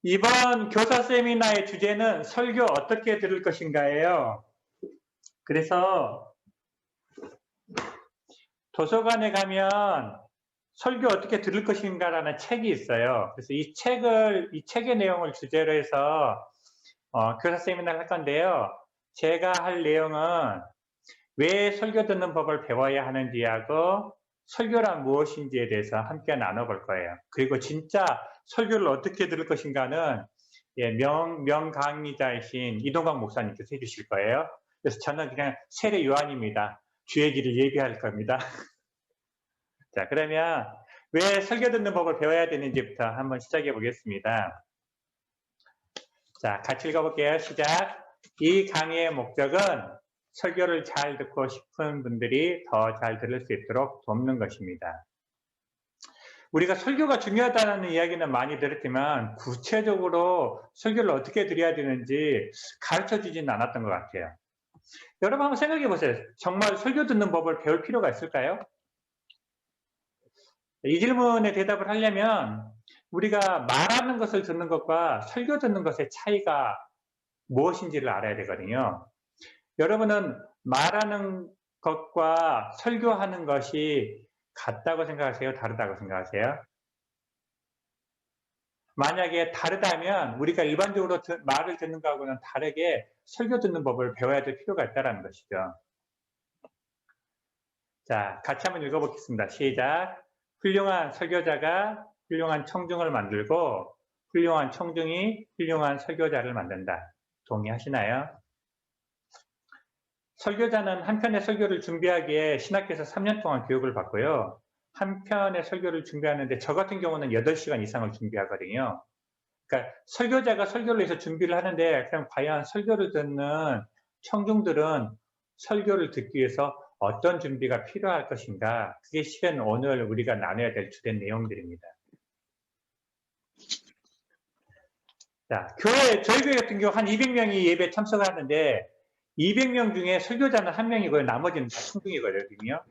이번 교사 세미나의 주제는 설교 어떻게 들을 것인가예요. 그래서 도서관에 가면 설교 어떻게 들을 것인가라는 책이 있어요. 그래서 이 책의 내용을 주제로 해서 교사 세미나를 할 건데요. 제가 할 내용은 왜 설교 듣는 법을 배워야 하는지하고 설교란 무엇인지에 대해서 함께 나눠볼 거예요. 그리고 진짜 설교를 어떻게 들을 것인가는 명강의자이신 이동광 목사님께서 해주실 거예요. 그래서 저는 그냥 세례 요한입니다. 주의 길을 예비할 겁니다. 자, 그러면 왜 설교 듣는 법을 배워야 되는지부터 한번 시작해 보겠습니다. 자, 같이 읽어볼게요. 시작. 이 강의의 목적은 설교를 잘 듣고 싶은 분들이 더 잘 들을 수 있도록 돕는 것입니다. 우리가 설교가 중요하다는 이야기는 많이 들었지만 구체적으로 설교를 어떻게 드려야 되는지 가르쳐주지는 않았던 것 같아요. 여러분 한번 생각해 보세요. 정말 설교 듣는 법을 배울 필요가 있을까요? 이 질문에 대답을 하려면 우리가 말하는 것을 듣는 것과 설교 듣는 것의 차이가 무엇인지를 알아야 되거든요. 여러분은 말하는 것과 설교하는 것이 같다고 생각하세요? 다르다고 생각하세요? 만약에 다르다면 우리가 일반적으로 말을 듣는 것하고는 다르게 설교 듣는 법을 배워야 될 필요가 있다는 것이죠. 자, 같이 한번 읽어보겠습니다. 시작. 훌륭한 설교자가 훌륭한 청중을 만들고 훌륭한 청중이 훌륭한 설교자를 만든다. 동의하시나요? 설교자는 한 편의 설교를 준비하기에 신학교에서 3년 동안 교육을 받고요. 한 편의 설교를 준비하는데 저 같은 경우는 8시간 이상을 준비하거든요. 그러니까 설교자가 설교를 해서 준비를 하는데 그럼 과연 설교를 듣는 청중들은 설교를 듣기 위해서 어떤 준비가 필요할 것인가? 그게 실은 오늘 우리가 나눠야 될 주된 내용들입니다. 자, 저희 교회 같은 경우 한 200명이 예배에 참석하는데 200명 중에 설교자는 1명이고요. 나머지는 다 청중이거든요.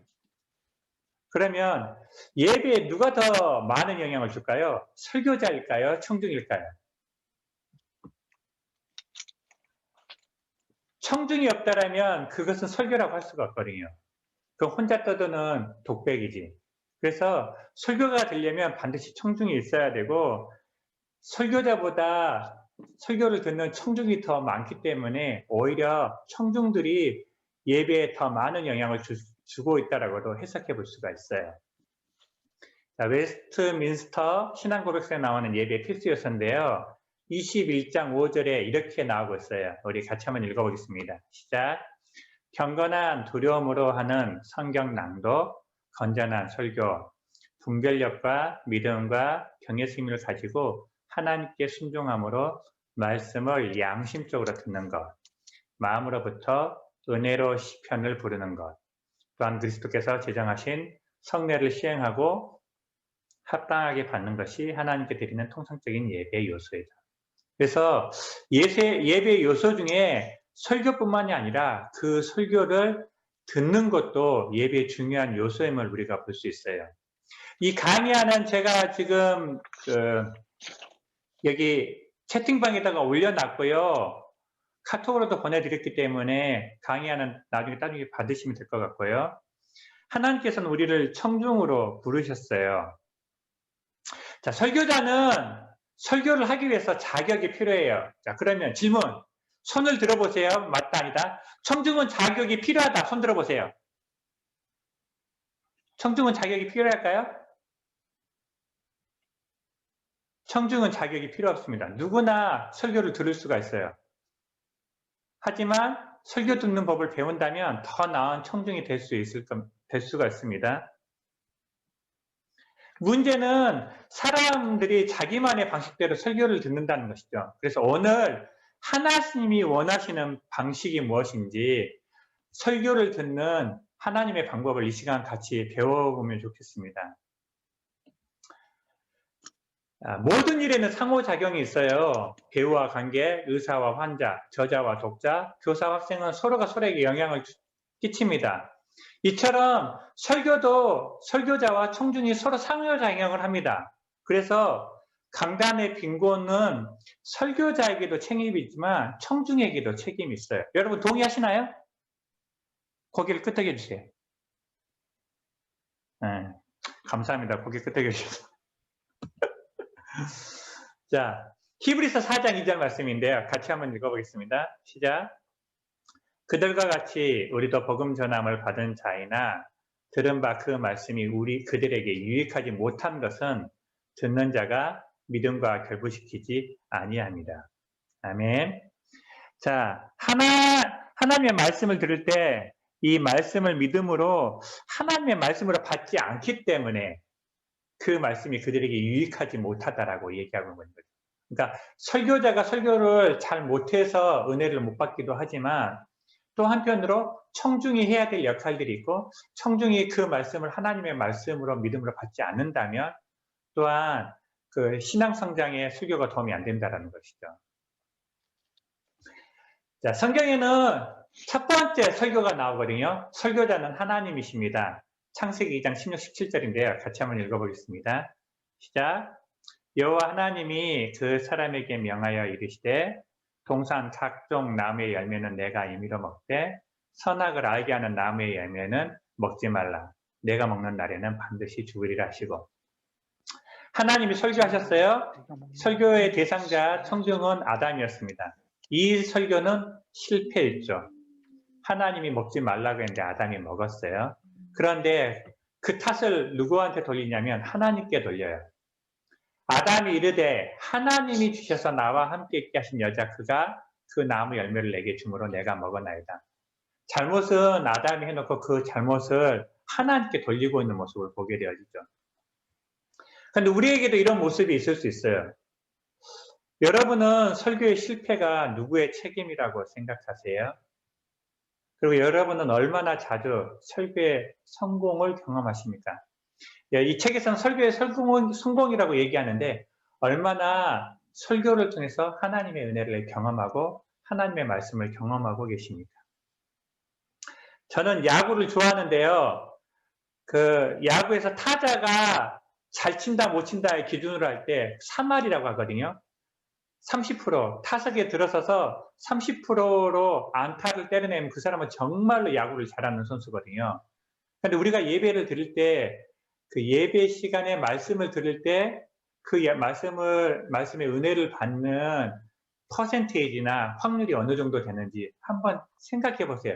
그러면 예배에 누가 더 많은 영향을 줄까요? 설교자일까요? 청중일까요? 청중이 없다라면 그것은 설교라고 할 수가 없거든요. 그 혼자 떠드는 독백이지. 그래서 설교가 되려면 반드시 청중이 있어야 되고 설교자보다 설교를 듣는 청중이 더 많기 때문에 오히려 청중들이 예배에 더 많은 영향을 주고 있다라고도 해석해 볼 수가 있어요. 자, 웨스트민스터 신앙고백서에 나오는 예배 필수 요소인데요. 21장 5절에 이렇게 나오고 있어요. 우리 같이 한번 읽어보겠습니다. 시작. 경건한 두려움으로 하는 성경 낭독, 건전한 설교, 분별력과 믿음과 경외심을 가지고 하나님께 순종함으로 말씀을 양심적으로 듣는 것, 마음으로부터 은혜로 시편을 부르는 것, 또한 그리스도께서 제정하신 성례를 시행하고 합당하게 받는 것이 하나님께 드리는 통상적인 예배의 요소이다. 그래서 예배 요소 중에 설교뿐만이 아니라 그 설교를 듣는 것도 예배의 중요한 요소임을 우리가 볼 수 있어요. 이 강의하는 제가 지금 여기 채팅방에다가 올려놨고요. 카톡으로도 보내드렸기 때문에 강의하는 나중에 받으시면 될 것 같고요. 하나님께서는 우리를 청중으로 부르셨어요. 자, 설교자는 설교를 하기 위해서 자격이 필요해요. 자, 그러면 질문. 손을 들어보세요. 맞다, 아니다. 청중은 자격이 필요하다. 손 들어보세요. 청중은 자격이 필요할까요? 청중은 자격이 필요 없습니다. 누구나 설교를 들을 수가 있어요. 하지만 설교 듣는 법을 배운다면 더 나은 청중이 될 수가 있습니다. 문제는 사람들이 자기만의 방식대로 설교를 듣는다는 것이죠. 그래서 오늘 하나님이 원하시는 방식이 무엇인지 설교를 듣는 하나님의 방법을 이 시간 같이 배워보면 좋겠습니다. 모든 일에는 상호작용이 있어요. 배우와 관계, 의사와 환자, 저자와 독자, 교사와 학생은 서로가 서로에게 영향을 끼칩니다. 이처럼 설교도 설교자와 청중이 서로 상호작용을 합니다. 그래서 강단의 빈곤은 설교자에게도 책임이 있지만 청중에게도 책임이 있어요. 여러분 동의하시나요? 고개를 끄덕여 주세요. 네, 감사합니다. 고개 끄덕여 주셔서. 자, 히브리서 4장 2절 말씀인데요. 같이 한번 읽어보겠습니다. 시작. 그들과 같이 우리도 복음 전함을 받은 자이나 들은 바 그 말씀이 그들에게 유익하지 못한 것은 듣는 자가 믿음과 결부시키지 아니합니다. 아멘. 자, 하나님의 말씀을 들을 때 이 말씀을 믿음으로 하나님의 말씀으로 받지 않기 때문에 그 말씀이 그들에게 유익하지 못하다라고 얘기하고 있는 거죠. 그러니까 설교자가 설교를 잘 못해서 은혜를 못 받기도 하지만 또 한편으로 청중이 해야 될 역할들이 있고 청중이 그 말씀을 하나님의 말씀으로 믿음으로 받지 않는다면 또한 그 신앙 성장에 설교가 도움이 안 된다는 것이죠. 자, 성경에는 첫 번째 설교가 나오거든요. 설교자는 하나님이십니다. 창세기 2장 16, 17절인데요. 같이 한번 읽어보겠습니다. 시작. 여호와 하나님이 그 사람에게 명하여 이르시되 동산 각종 나무의 열매는 내가 임의로 먹되 선악을 알게 하는 나무의 열매는 먹지 말라. 내가 먹는 날에는 반드시 죽으리라 하시고. 하나님이 설교하셨어요. 설교의 대상자 청중은 아담이었습니다. 이 설교는 실패했죠. 하나님이 먹지 말라고 했는데 아담이 먹었어요. 그런데 그 탓을 누구한테 돌리냐면 하나님께 돌려요. 아담이 이르되 하나님이 주셔서 나와 함께 있게 하신 여자 그가 그 나무 열매를 내게 주므로 내가 먹었나이다. 잘못은 아담이 해놓고 그 잘못을 하나님께 돌리고 있는 모습을 보게 되어지죠. 그런데 우리에게도 이런 모습이 있을 수 있어요. 여러분은 설교의 실패가 누구의 책임이라고 생각하세요? 그리고 여러분은 얼마나 자주 설교의 성공을 경험하십니까? 이 책에서는 설교의 성공이라고 얘기하는데 얼마나 설교를 통해서 하나님의 은혜를 경험하고 하나님의 말씀을 경험하고 계십니까? 저는 야구를 좋아하는데요. 그 야구에서 타자가 잘 친다 못 친다의 기준으로 할 때 3할이라고 하거든요. 30% 타석에 들어서서 30%로 안타를 때려내면 그 사람은 정말로 야구를 잘하는 선수거든요. 그런데 우리가 예배를 드릴 때 그 예배 시간에 말씀을 들을 때 그 말씀의 은혜를 받는 퍼센테이지나 확률이 어느 정도 되는지 한번 생각해 보세요.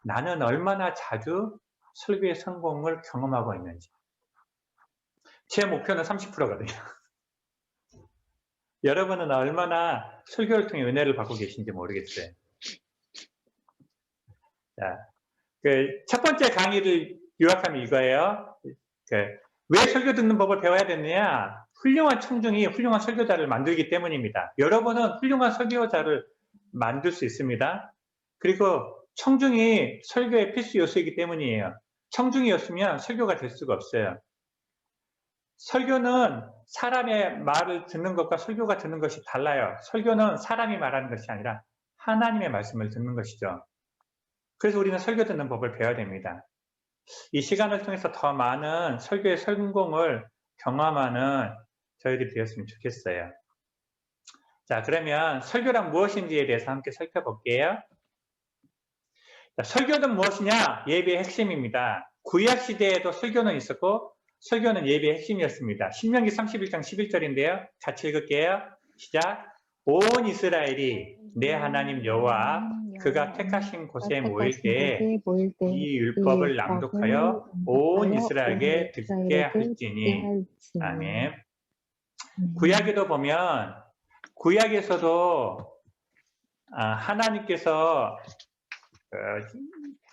나는 얼마나 자주 설교의 성공을 경험하고 있는지. 제 목표는 30%거든요. 여러분은 얼마나 설교를 통해 은혜를 받고 계신지 모르겠어요. 자, 첫 번째 강의를 요약하면 이거예요. 왜 설교 듣는 법을 배워야 되느냐? 훌륭한 청중이 훌륭한 설교자를 만들기 때문입니다. 여러분은 훌륭한 설교자를 만들 수 있습니다. 그리고 청중이 설교의 필수 요소이기 때문이에요. 청중이 없으면 설교가 될 수가 없어요. 설교는 사람의 말을 듣는 것과 설교가 듣는 것이 달라요. 설교는 사람이 말하는 것이 아니라 하나님의 말씀을 듣는 것이죠. 그래서 우리는 설교 듣는 법을 배워야 됩니다. 이 시간을 통해서 더 많은 설교의 성공을 경험하는 저희들이 되었으면 좋겠어요. 자, 그러면 설교란 무엇인지에 대해서 함께 살펴볼게요. 자, 설교는 무엇이냐? 예배의 핵심입니다. 구약시대에도 설교는 있었고 설교는 예배의 핵심이었습니다. 신명기 31장 11절인데요. 같이 읽을게요. 시작. 온 이스라엘이 내 하나님 여호와 그가 택하신 곳에 모일 때에 이 율법을 낭독하여 온 이스라엘에게 듣게 할지니. 아멘. 구약에도 보면 구약에서도 하나님께서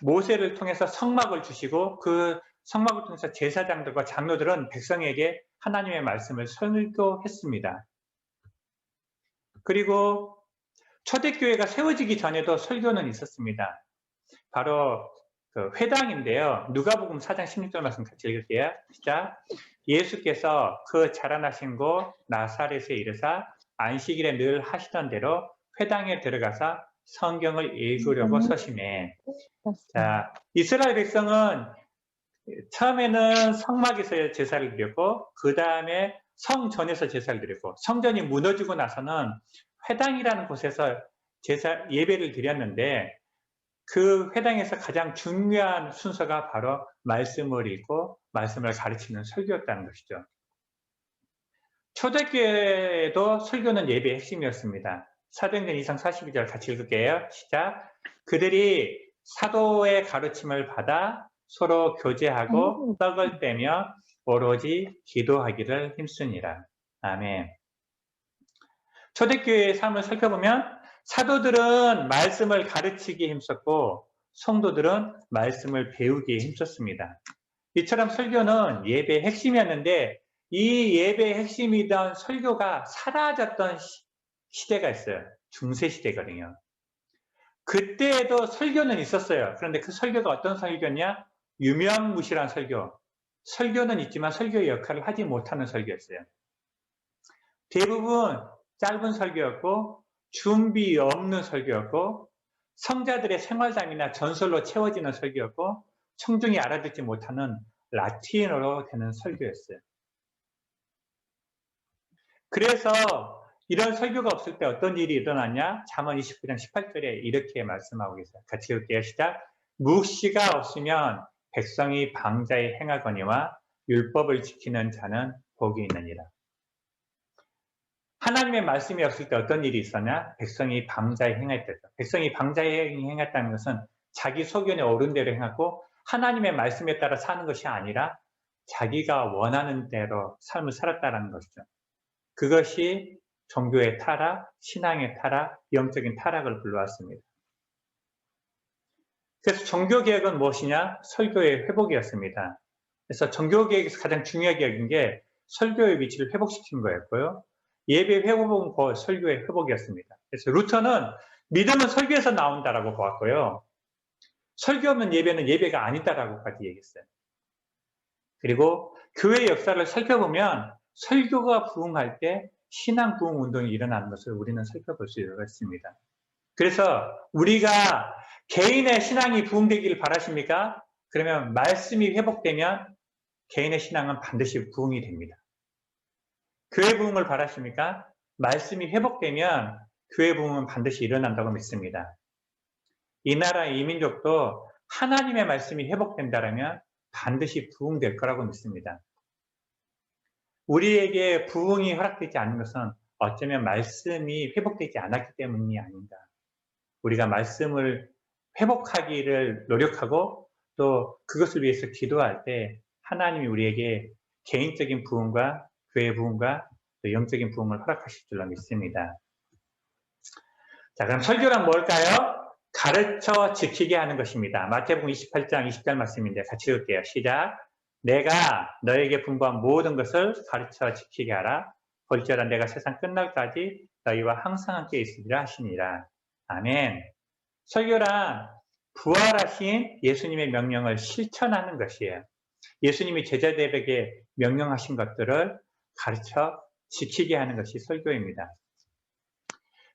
모세를 통해서 성막을 주시고 그 성막을 통해서 제사장들과 장로들은 백성에게 하나님의 말씀을 설교했습니다. 그리고 초대교회가 세워지기 전에도 설교는 있었습니다. 바로 그 회당인데요. 누가복음 4장 16절 말씀 같이 읽을게요. 시작. 예수께서 그 자라나신 곳 나사렛에 이르사 안식일에 늘 하시던 대로 회당에 들어가서 성경을 읽으려고 서심해. 자, 이스라엘 백성은 처음에는 성막에서 제사를 드렸고 그 다음에 성전에서 제사를 드리고 성전이 무너지고 나서는 회당이라는 곳에서 예배를 드렸는데 그 회당에서 가장 중요한 순서가 바로 말씀을 읽고 말씀을 가르치는 설교였다는 것이죠. 초대교회에도 설교는 예배의 핵심이었습니다. 사도행전 2장 42절 같이 읽을게요. 시작. 그들이 사도의 가르침을 받아 서로 교제하고 떡을 떼며 오로지 기도하기를 힘쓰니라. 아멘. 초대교회의 삶을 살펴보면 사도들은 말씀을 가르치기에 힘썼고 성도들은 말씀을 배우기에 힘썼습니다. 이처럼 설교는 예배의 핵심이었는데 이 예배의 핵심이던 설교가 사라졌던 시대가 있어요. 중세시대거든요. 그때에도 설교는 있었어요. 그런데 그 설교가 어떤 설교냐? 유명무실한 설교. 설교는 있지만 설교의 역할을 하지 못하는 설교였어요. 대부분 짧은 설교였고 준비 없는 설교였고 성자들의 생활담이나 전설로 채워지는 설교였고 청중이 알아듣지 못하는 라틴어로 되는 설교였어요. 그래서 이런 설교가 없을 때 어떤 일이 일어났냐? 잠언 29장 18절에 이렇게 말씀하고 계세요. 같이 읽을게요. 시작. 묵시가 없으면 백성이 방자에 행하거니와 율법을 지키는 자는 복이 있느니라. 하나님의 말씀이 없을 때 어떤 일이 있었냐? 백성이 방자에 행했대요. 백성이 방자에 행했다는 것은 자기 소견에 옳은 대로 행하고 하나님의 말씀에 따라 사는 것이 아니라 자기가 원하는 대로 삶을 살았다는 것이죠. 그것이 종교의 타락, 신앙의 타락, 영적인 타락을 불러왔습니다. 그래서 종교개혁은 무엇이냐? 설교의 회복이었습니다. 그래서 종교개혁에서 가장 중요하게 여긴 게 설교의 위치를 회복시키는 거였고요. 예배 회복은 설교의 회복이었습니다. 그래서 루터는 믿음은 설교에서 나온다라고 보았고요. 설교 없는 예배는 예배가 아니다라고까지 얘기했어요. 그리고 교회의 역사를 살펴보면 설교가 부흥할 때 신앙 부흥 운동이 일어나는 것을 우리는 살펴볼 수 있습니다. 그래서 우리가 개인의 신앙이 부흥되기를 바라십니까? 그러면 말씀이 회복되면 개인의 신앙은 반드시 부흥이 됩니다. 교회 부흥을 바라십니까? 말씀이 회복되면 교회 부흥은 반드시 일어난다고 믿습니다. 이 나라 이 민족도 하나님의 말씀이 회복된다면 반드시 부흥될 거라고 믿습니다. 우리에게 부흥이 허락되지 않는 것은 어쩌면 말씀이 회복되지 않았기 때문이 아닌가. 우리가 말씀을 회복하기를 노력하고 또 그것을 위해서 기도할 때 하나님이 우리에게 개인적인 부흥과 교회 부흥과 또 영적인 부흥을 허락하실 줄로 믿습니다. 자, 그럼 설교란 뭘까요? 가르쳐 지키게 하는 것입니다. 마태복음 28장 20절 말씀인데 같이 읽을게요. 시작. 내가 너에게 분부한 모든 것을 가르쳐 지키게 하라. 볼지어다 내가 세상 끝날까지 너희와 항상 함께 있으리라 하시니라. 아멘. 설교란 부활하신 예수님의 명령을 실천하는 것이에요. 예수님이 제자들에게 명령하신 것들을 가르쳐 지키게 하는 것이 설교입니다.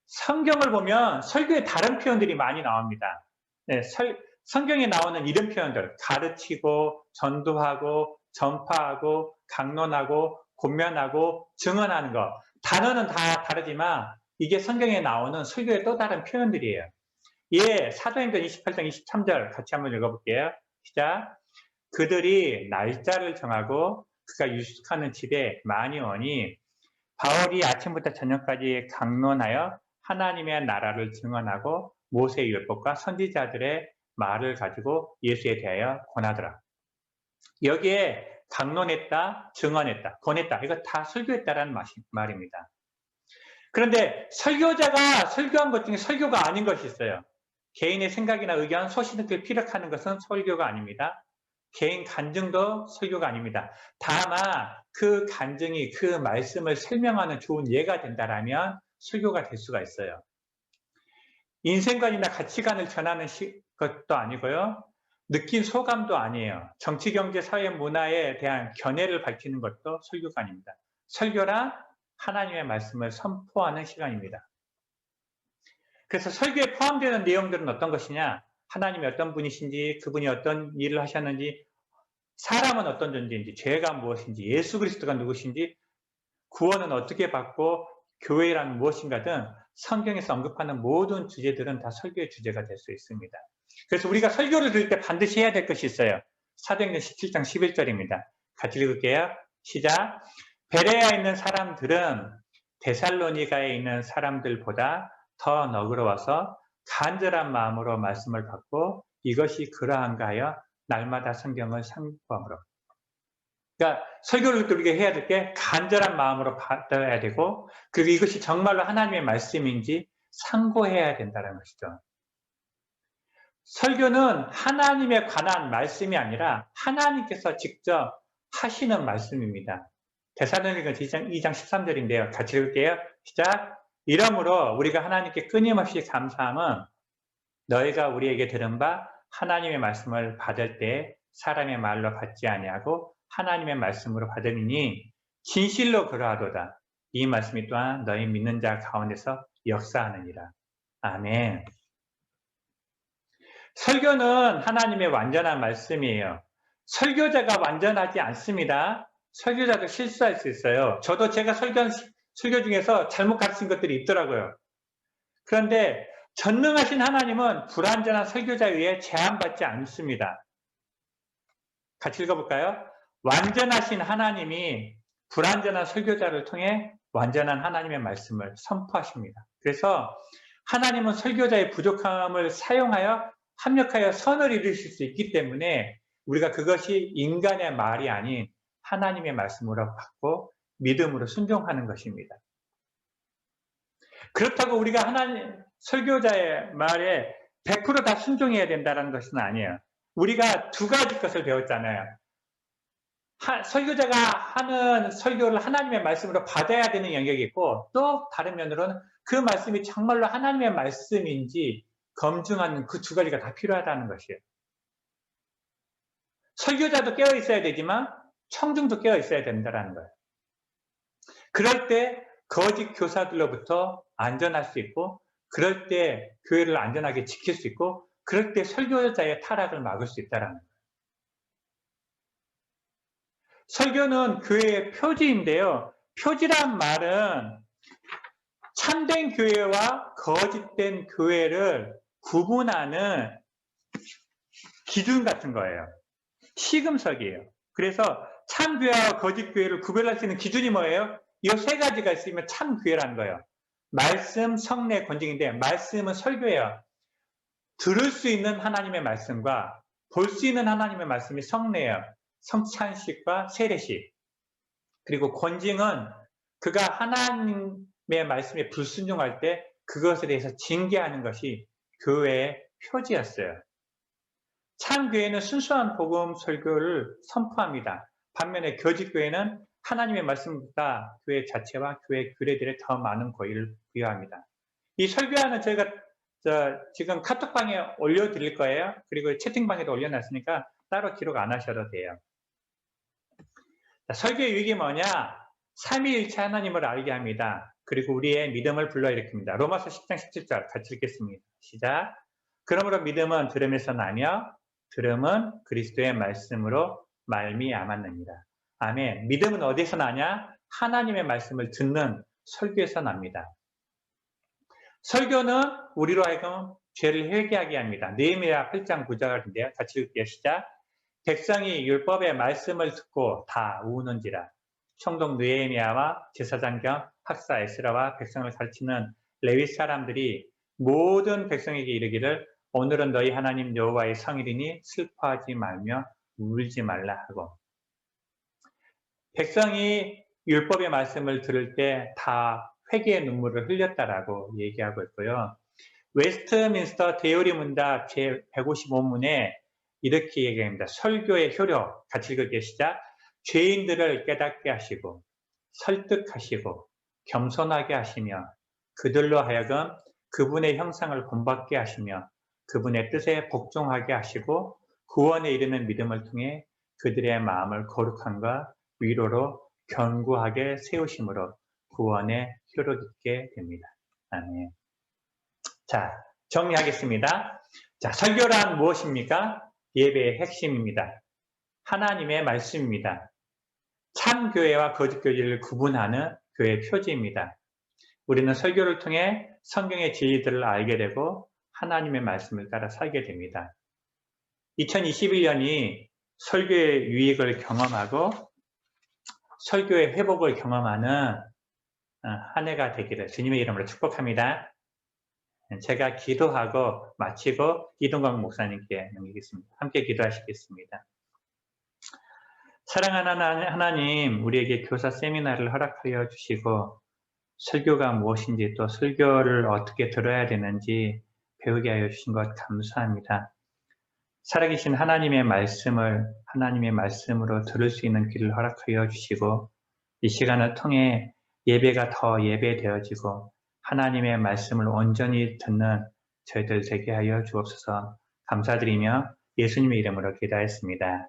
성경을 보면 설교에 다른 표현들이 많이 나옵니다. 네, 성경에 나오는 이런 표현들, 가르치고, 전도하고, 전파하고, 강론하고, 권면하고, 증언하는 것. 단어는 다 다르지만 이게 성경에 나오는 설교의 또 다른 표현들이에요. 예, 사도행전 28장 23절 같이 한번 읽어볼게요. 시작. 그들이 날짜를 정하고 그가 유숙하는 집에 많이 오니 바울이 아침부터 저녁까지 강론하여 하나님의 나라를 증언하고 모세의 율법과 선지자들의 말을 가지고 예수에 대하여 권하더라. 여기에 강론했다, 증언했다, 권했다. 이거 다 설교했다라는 말입니다. 그런데 설교자가 설교한 것 중에 설교가 아닌 것이 있어요. 개인의 생각이나 의견, 소신을 피력하는 것은 설교가 아닙니다. 개인 간증도 설교가 아닙니다. 다만 그 간증이 그 말씀을 설명하는 좋은 예가 된다면 설교가 될 수가 있어요. 인생관이나 가치관을 전하는 것도 아니고요. 느낀 소감도 아니에요. 정치, 경제, 사회, 문화에 대한 견해를 밝히는 것도 설교가 아닙니다. 설교란 하나님의 말씀을 선포하는 시간입니다. 그래서 설교에 포함되는 내용들은 어떤 것이냐? 하나님이 어떤 분이신지, 그분이 어떤 일을 하셨는지, 사람은 어떤 존재인지, 죄가 무엇인지, 예수 그리스도가 누구신지 구원은 어떻게 받고 교회란 무엇인가 등 성경에서 언급하는 모든 주제들은 다 설교의 주제가 될 수 있습니다. 그래서 우리가 설교를 들을 때 반드시 해야 될 것이 있어요. 사도행전 17장 11절입니다. 같이 읽을게요. 시작. 베레아에 있는 사람들은 데살로니가에 있는 사람들보다 더 너그러워서 간절한 마음으로 말씀을 받고 이것이 그러한가 하여 날마다 성경을 상고함으로. 그러니까 설교를 우리가 해야 될 게 간절한 마음으로 받아야 되고, 그리고 이것이 정말로 하나님의 말씀인지 상고해야 된다는 것이죠. 설교는 하나님에 관한 말씀이 아니라 하나님께서 직접 하시는 말씀입니다. 데살로니가 2장 13절인데요. 같이 읽을게요. 시작. 이러므로 우리가 하나님께 끊임없이 감사함은 너희가 우리에게 들은 바 하나님의 말씀을 받을 때 사람의 말로 받지 아니하고 하나님의 말씀으로 받으니 진실로 그러하도다. 이 말씀이 또한 너희 믿는 자 가운데서 역사하느니라. 아멘. 설교는 하나님의 완전한 말씀이에요. 설교자가 완전하지 않습니다. 설교자도 실수할 수 있어요. 저도 제가 설교 중에서 잘못 가르친 것들이 있더라고요. 그런데 전능하신 하나님은 불완전한 설교자에 의해 제한받지 않습니다. 같이 읽어볼까요? 완전하신 하나님이 불완전한 설교자를 통해 완전한 하나님의 말씀을 선포하십니다. 그래서 하나님은 설교자의 부족함을 사용하여 합력하여 선을 이루실 수 있기 때문에 우리가 그것이 인간의 말이 아닌 하나님의 말씀으로 받고 믿음으로 순종하는 것입니다. 그렇다고 우리가 하나님 설교자의 말에 100% 다 순종해야 된다는 것은 아니에요. 우리가 두 가지 것을 배웠잖아요. 설교자가 하는 설교를 하나님의 말씀으로 받아야 되는 영역이 있고, 또 다른 면으로는 그 말씀이 정말로 하나님의 말씀인지 검증하는 그 두 가지가 다 필요하다는 것이에요. 설교자도 깨어 있어야 되지만 청중도 깨어 있어야 된다는 거예요. 그럴 때 거짓 교사들로부터 안전할 수 있고, 그럴 때 교회를 안전하게 지킬 수 있고, 그럴 때 설교자의 타락을 막을 수 있다는 거예요. 설교는 교회의 표지인데요. 표지란 말은 참된 교회와 거짓된 교회를 구분하는 기준 같은 거예요. 시금석이에요. 그래서 참교회와 거짓교회를 구별할 수 있는 기준이 뭐예요? 이 세 가지가 있으면 참교회라는 거예요. 말씀, 성례, 권징인데, 말씀은 설교예요. 들을 수 있는 하나님의 말씀과 볼 수 있는 하나님의 말씀이 성례예요. 성찬식과 세례식. 그리고 권징은 그가 하나님의 말씀에 불순종할 때 그것에 대해서 징계하는 것이 교회의 표지였어요. 참교회는 순수한 복음 설교를 선포합니다. 반면에 거짓교회는 하나님의 말씀보다 교회 자체와 교회 규례들에 더 많은 권위를 부여합니다. 이 설교하는 저희가 지금 카톡방에 올려드릴 거예요. 그리고 채팅방에도 올려놨으니까 따로 기록 안 하셔도 돼요. 설교의 유익이 뭐냐? 삼위일체 하나님을 알게 합니다. 그리고 우리의 믿음을 불러일으킵니다. 로마서 10장 17절 같이 읽겠습니다. 시작. 그러므로 믿음은 들음에서 나며 들음은 그리스도의 말씀으로 말미암았느니라. 아멘. 믿음은 어디서 나냐? 하나님의 말씀을 듣는 설교에서 납니다. 설교는 우리로 하여금 죄를 회개하게 합니다. 느헤미야 8장 9절인데요. 같이 읽게요. 시작. 백성이 율법의 말씀을 듣고 다 우는지라. 총독 느헤미야와 제사장 겸 학사 에스라와 백성을 가르치는 레위 사람들이 모든 백성에게 이르기를 오늘은 너희 하나님 여호와의 성일이니 슬퍼하지 말며 울지 말라 하고, 백성이 율법의 말씀을 들을 때 다 회개의 눈물을 흘렸다라고 얘기하고 있고요. 웨스트민스터 대요리 문답 제155문에 이렇게 얘기합니다. 설교의 효력, 같이 읽을게요. 시작. 죄인들을 깨닫게 하시고 설득하시고 겸손하게 하시며 그들로 하여금 그분의 형상을 본받게 하시며 그분의 뜻에 복종하게 하시고 구원에 이르는 믿음을 통해 그들의 마음을 거룩함과 위로로 견고하게 세우심으로 구원에 효력 있게 됩니다. 아멘. 자, 정리하겠습니다. 자, 설교란 무엇입니까? 예배의 핵심입니다. 하나님의 말씀입니다. 참교회와 거짓교회를 구분하는 교회 표지입니다. 우리는 설교를 통해 성경의 진리들을 알게 되고 하나님의 말씀을 따라 살게 됩니다. 2021년이 설교의 유익을 경험하고 설교의 회복을 경험하는 한 해가 되기를 주님의 이름으로 축복합니다. 제가 기도하고 마치고 이동광 목사님께 넘기겠습니다. 함께 기도하시겠습니다. 사랑하는 하나님, 우리에게 교사 세미나를 허락하여 주시고 설교가 무엇인지 또 설교를 어떻게 들어야 되는지 배우게 하여 주신 것 감사합니다. 살아계신 하나님의 말씀을 하나님의 말씀으로 들을 수 있는 길을 허락하여 주시고 이 시간을 통해 예배가 더 예배되어지고 하나님의 말씀을 온전히 듣는 저희들 되게 하여 주옵소서. 감사드리며 예수님의 이름으로 기도했습니다.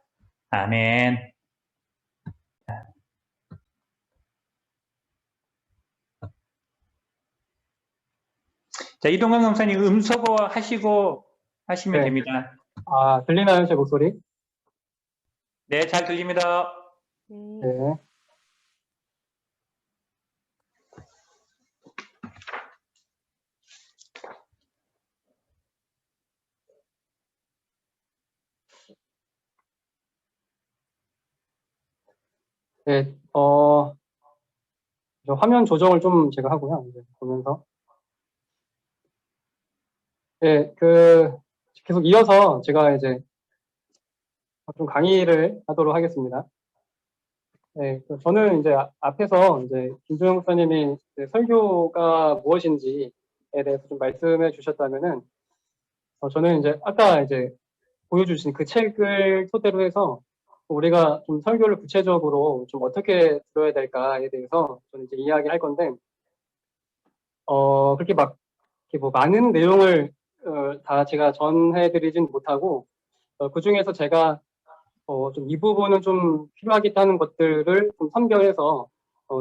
아멘. 자, 이동광 목사님 음소거 하시고 하시면 네. 됩니다. 들리나요, 제 목소리? 네, 잘 들립니다. 네. 네, 화면 조정을 좀 제가 하고요. 이제 보면서. 네, 계속 이어서 제가 이제 좀 강의를 하도록 하겠습니다. 네, 저는 이제 앞에서 이제 김조영 목사님이 설교가 무엇인지에 대해서 좀 말씀해 주셨다면은, 저는 이제 아까 이제 보여주신 그 책을 토대로 해서 우리가 좀 설교를 구체적으로 좀 어떻게 들어야 될까에 대해서 저는 이제 이야기할 건데, 그렇게 막, 이렇게 뭐 많은 내용을 다 제가 전해드리진 못하고, 그 중에서 제가 좀 이 부분은 좀 필요하겠다 하는 것들을 좀 선별해서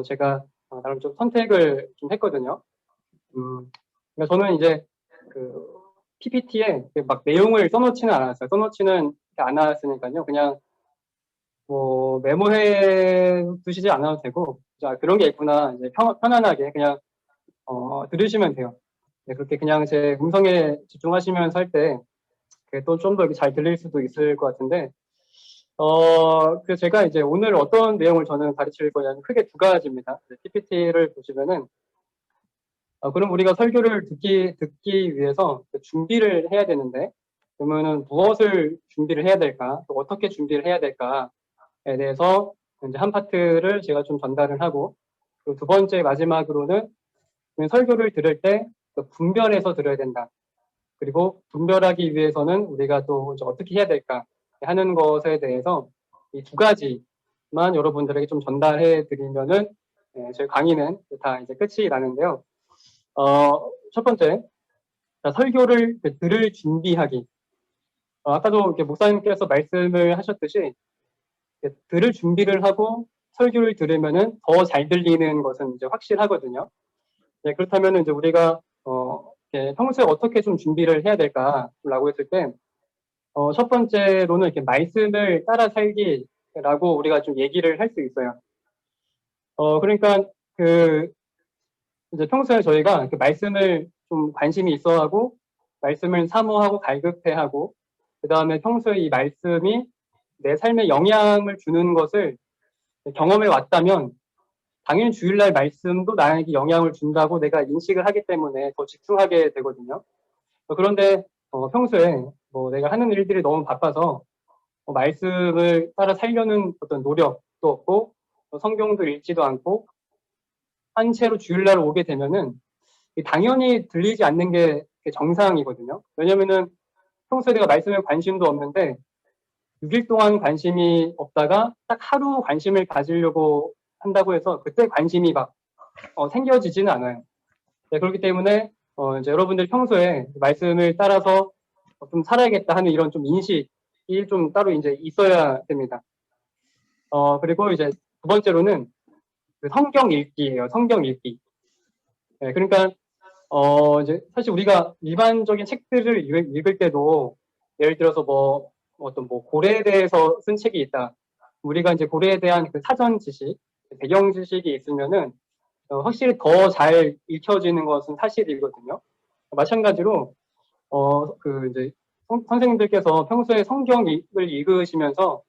제가 나름 좀 선택을 좀 했거든요. 그러니까 저는 이제 그 PPT에 막 내용을 써놓지는 않았어요. 써놓지는 않았으니까요. 그냥 뭐 메모해 두시지 않아도 되고, 자, 그런 게 있구나. 이제 편안하게 그냥 들으시면 돼요. 네, 그렇게 그냥 제 음성에 집중하시면서 할 때 또 좀 더 잘 들릴 수도 있을 것 같은데, 제가 이제 오늘 어떤 내용을 저는 가르칠 거냐면 크게 두 가지입니다. PPT를 보시면은, 그럼 우리가 설교를 듣기 위해서 준비를 해야 되는데, 그러면은 무엇을 준비를 해야 될까, 또 어떻게 준비를 해야 될까에 대해서 이제 한 파트를 제가 좀 전달을 하고, 그리고 두 번째 마지막으로는 설교를 들을 때 분별해서 들어야 된다. 그리고 분별하기 위해서는 우리가 또 이제 어떻게 해야 될까 하는 것에 대해서 이 두 가지만 여러분들에게 좀 전달해 드리면은 저희 강의는 다 이제 끝이 나는데요. 첫 번째, 설교를 들을 준비하기. 아까도 이렇게 목사님께서 말씀을 하셨듯이 들을 준비를 하고 설교를 들으면은 더 잘 들리는 것은 이제 확실하거든요. 네, 그렇다면 이제 우리가 평소에 어떻게 좀 준비를 해야 될까라고 했을 때, 첫 번째로는 이렇게 말씀을 따라 살기라고 우리가 좀 얘기를 할 수 있어요. 그러니까 이제 평소에 저희가 그 말씀을 좀 관심이 있어하고 말씀을 사모하고 갈급해하고 그 다음에 평소에 이 말씀이 내 삶에 영향을 주는 것을 경험해 왔다면 당연히 주일날 말씀도 나에게 영향을 준다고 내가 인식을 하기 때문에 더 집중하게 되거든요. 그런데 평소에 뭐 내가 하는 일들이 너무 바빠서 말씀을 따라 살려는 어떤 노력도 없고 성경도 읽지도 않고 한 채로 주일날 오게 되면은 당연히 들리지 않는 게 정상이거든요. 왜냐면은 평소에 내가 말씀에 관심도 없는데 6일 동안 관심이 없다가 딱 하루 관심을 가지려고 한다고 해서 그때 관심이 막 생겨지지는 않아요. 네, 그렇기 때문에 이제 여러분들 평소에 말씀을 따라서 좀 살아야겠다 하는 이런 좀 인식이 좀 따로 이제 있어야 됩니다. 그리고 이제 두 번째로는 성경 읽기예요. 성경 읽기. 네, 그러니까 이제 사실 우리가 일반적인 책들을 읽을 때도 예를 들어서 뭐 어떤 뭐 고래에 대해서 쓴 책이 있다. 우리가 이제 고래에 대한 그 사전 지식, 배경 지식이 있으면은 확실히 더 잘 읽혀지는 것은 사실이거든요. 마찬가지로 이제 선생님들께서 평소에 성경을 읽으시면서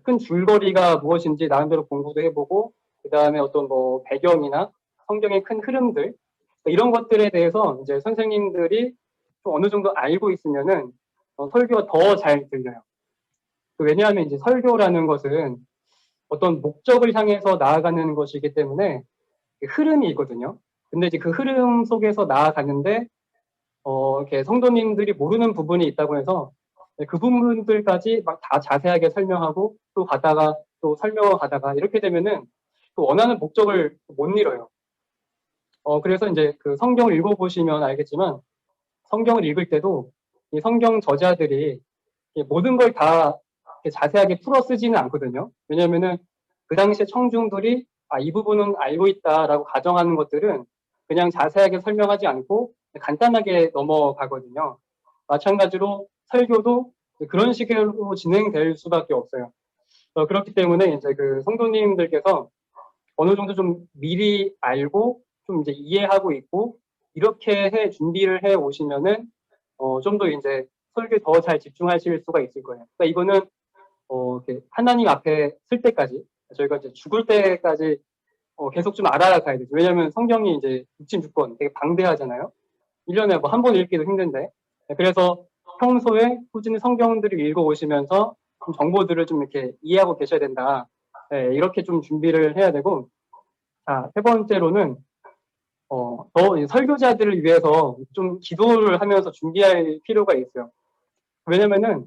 큰 줄거리가 무엇인지 나름대로 공부도 해보고, 그 다음에 어떤 뭐 배경이나 성경의 큰 흐름들, 이런 것들에 대해서 이제 선생님들이 좀 어느 정도 알고 있으면은 설교가 더 잘 들려요. 왜냐하면 이제 설교라는 것은 어떤 목적을 향해서 나아가는 것이기 때문에 흐름이 있거든요. 근데 이제 그 흐름 속에서 나아가는데 이렇게 성도님들이 모르는 부분이 있다고 해서 그 부분들까지 막 다 자세하게 설명하고 또 가다가 또 설명을 가다가 이렇게 되면은 또 원하는 목적을 못 이뤄요. 그래서 이제 그 성경을 읽어보시면 알겠지만 성경을 읽을 때도 이 성경 저자들이 모든 걸 다 자세하게 풀어 쓰지는 않거든요. 왜냐면은 그 당시에 청중들이 이 부분은 알고 있다라고 가정하는 것들은 그냥 자세하게 설명하지 않고 간단하게 넘어가거든요. 마찬가지로 설교도 그런 식으로 진행될 수밖에 없어요. 그렇기 때문에 이제 그 성도님들께서 어느 정도 좀 미리 알고 좀 이제 이해하고 있고 이렇게 준비를 해 오시면은 좀 더 이제 설교에 더 잘 집중하실 수가 있을 거예요. 그러니까 이거는 이렇게 하나님 앞에 쓸 때까지 저희가 이제 죽을 때까지 계속 좀 알아가야 되죠. 왜냐하면 성경이 이제 66권 되게 방대하잖아요. 1년에 뭐 한 번 읽기도 힘든데. 그래서 평소에 꾸준히 성경들을 읽어오시면서 좀 정보들을 좀 이렇게 이해하고 계셔야 된다. 네, 이렇게 좀 준비를 해야 되고. 자, 세 번째로는 더 설교자들을 위해서 좀 기도를 하면서 준비할 필요가 있어요. 왜냐면은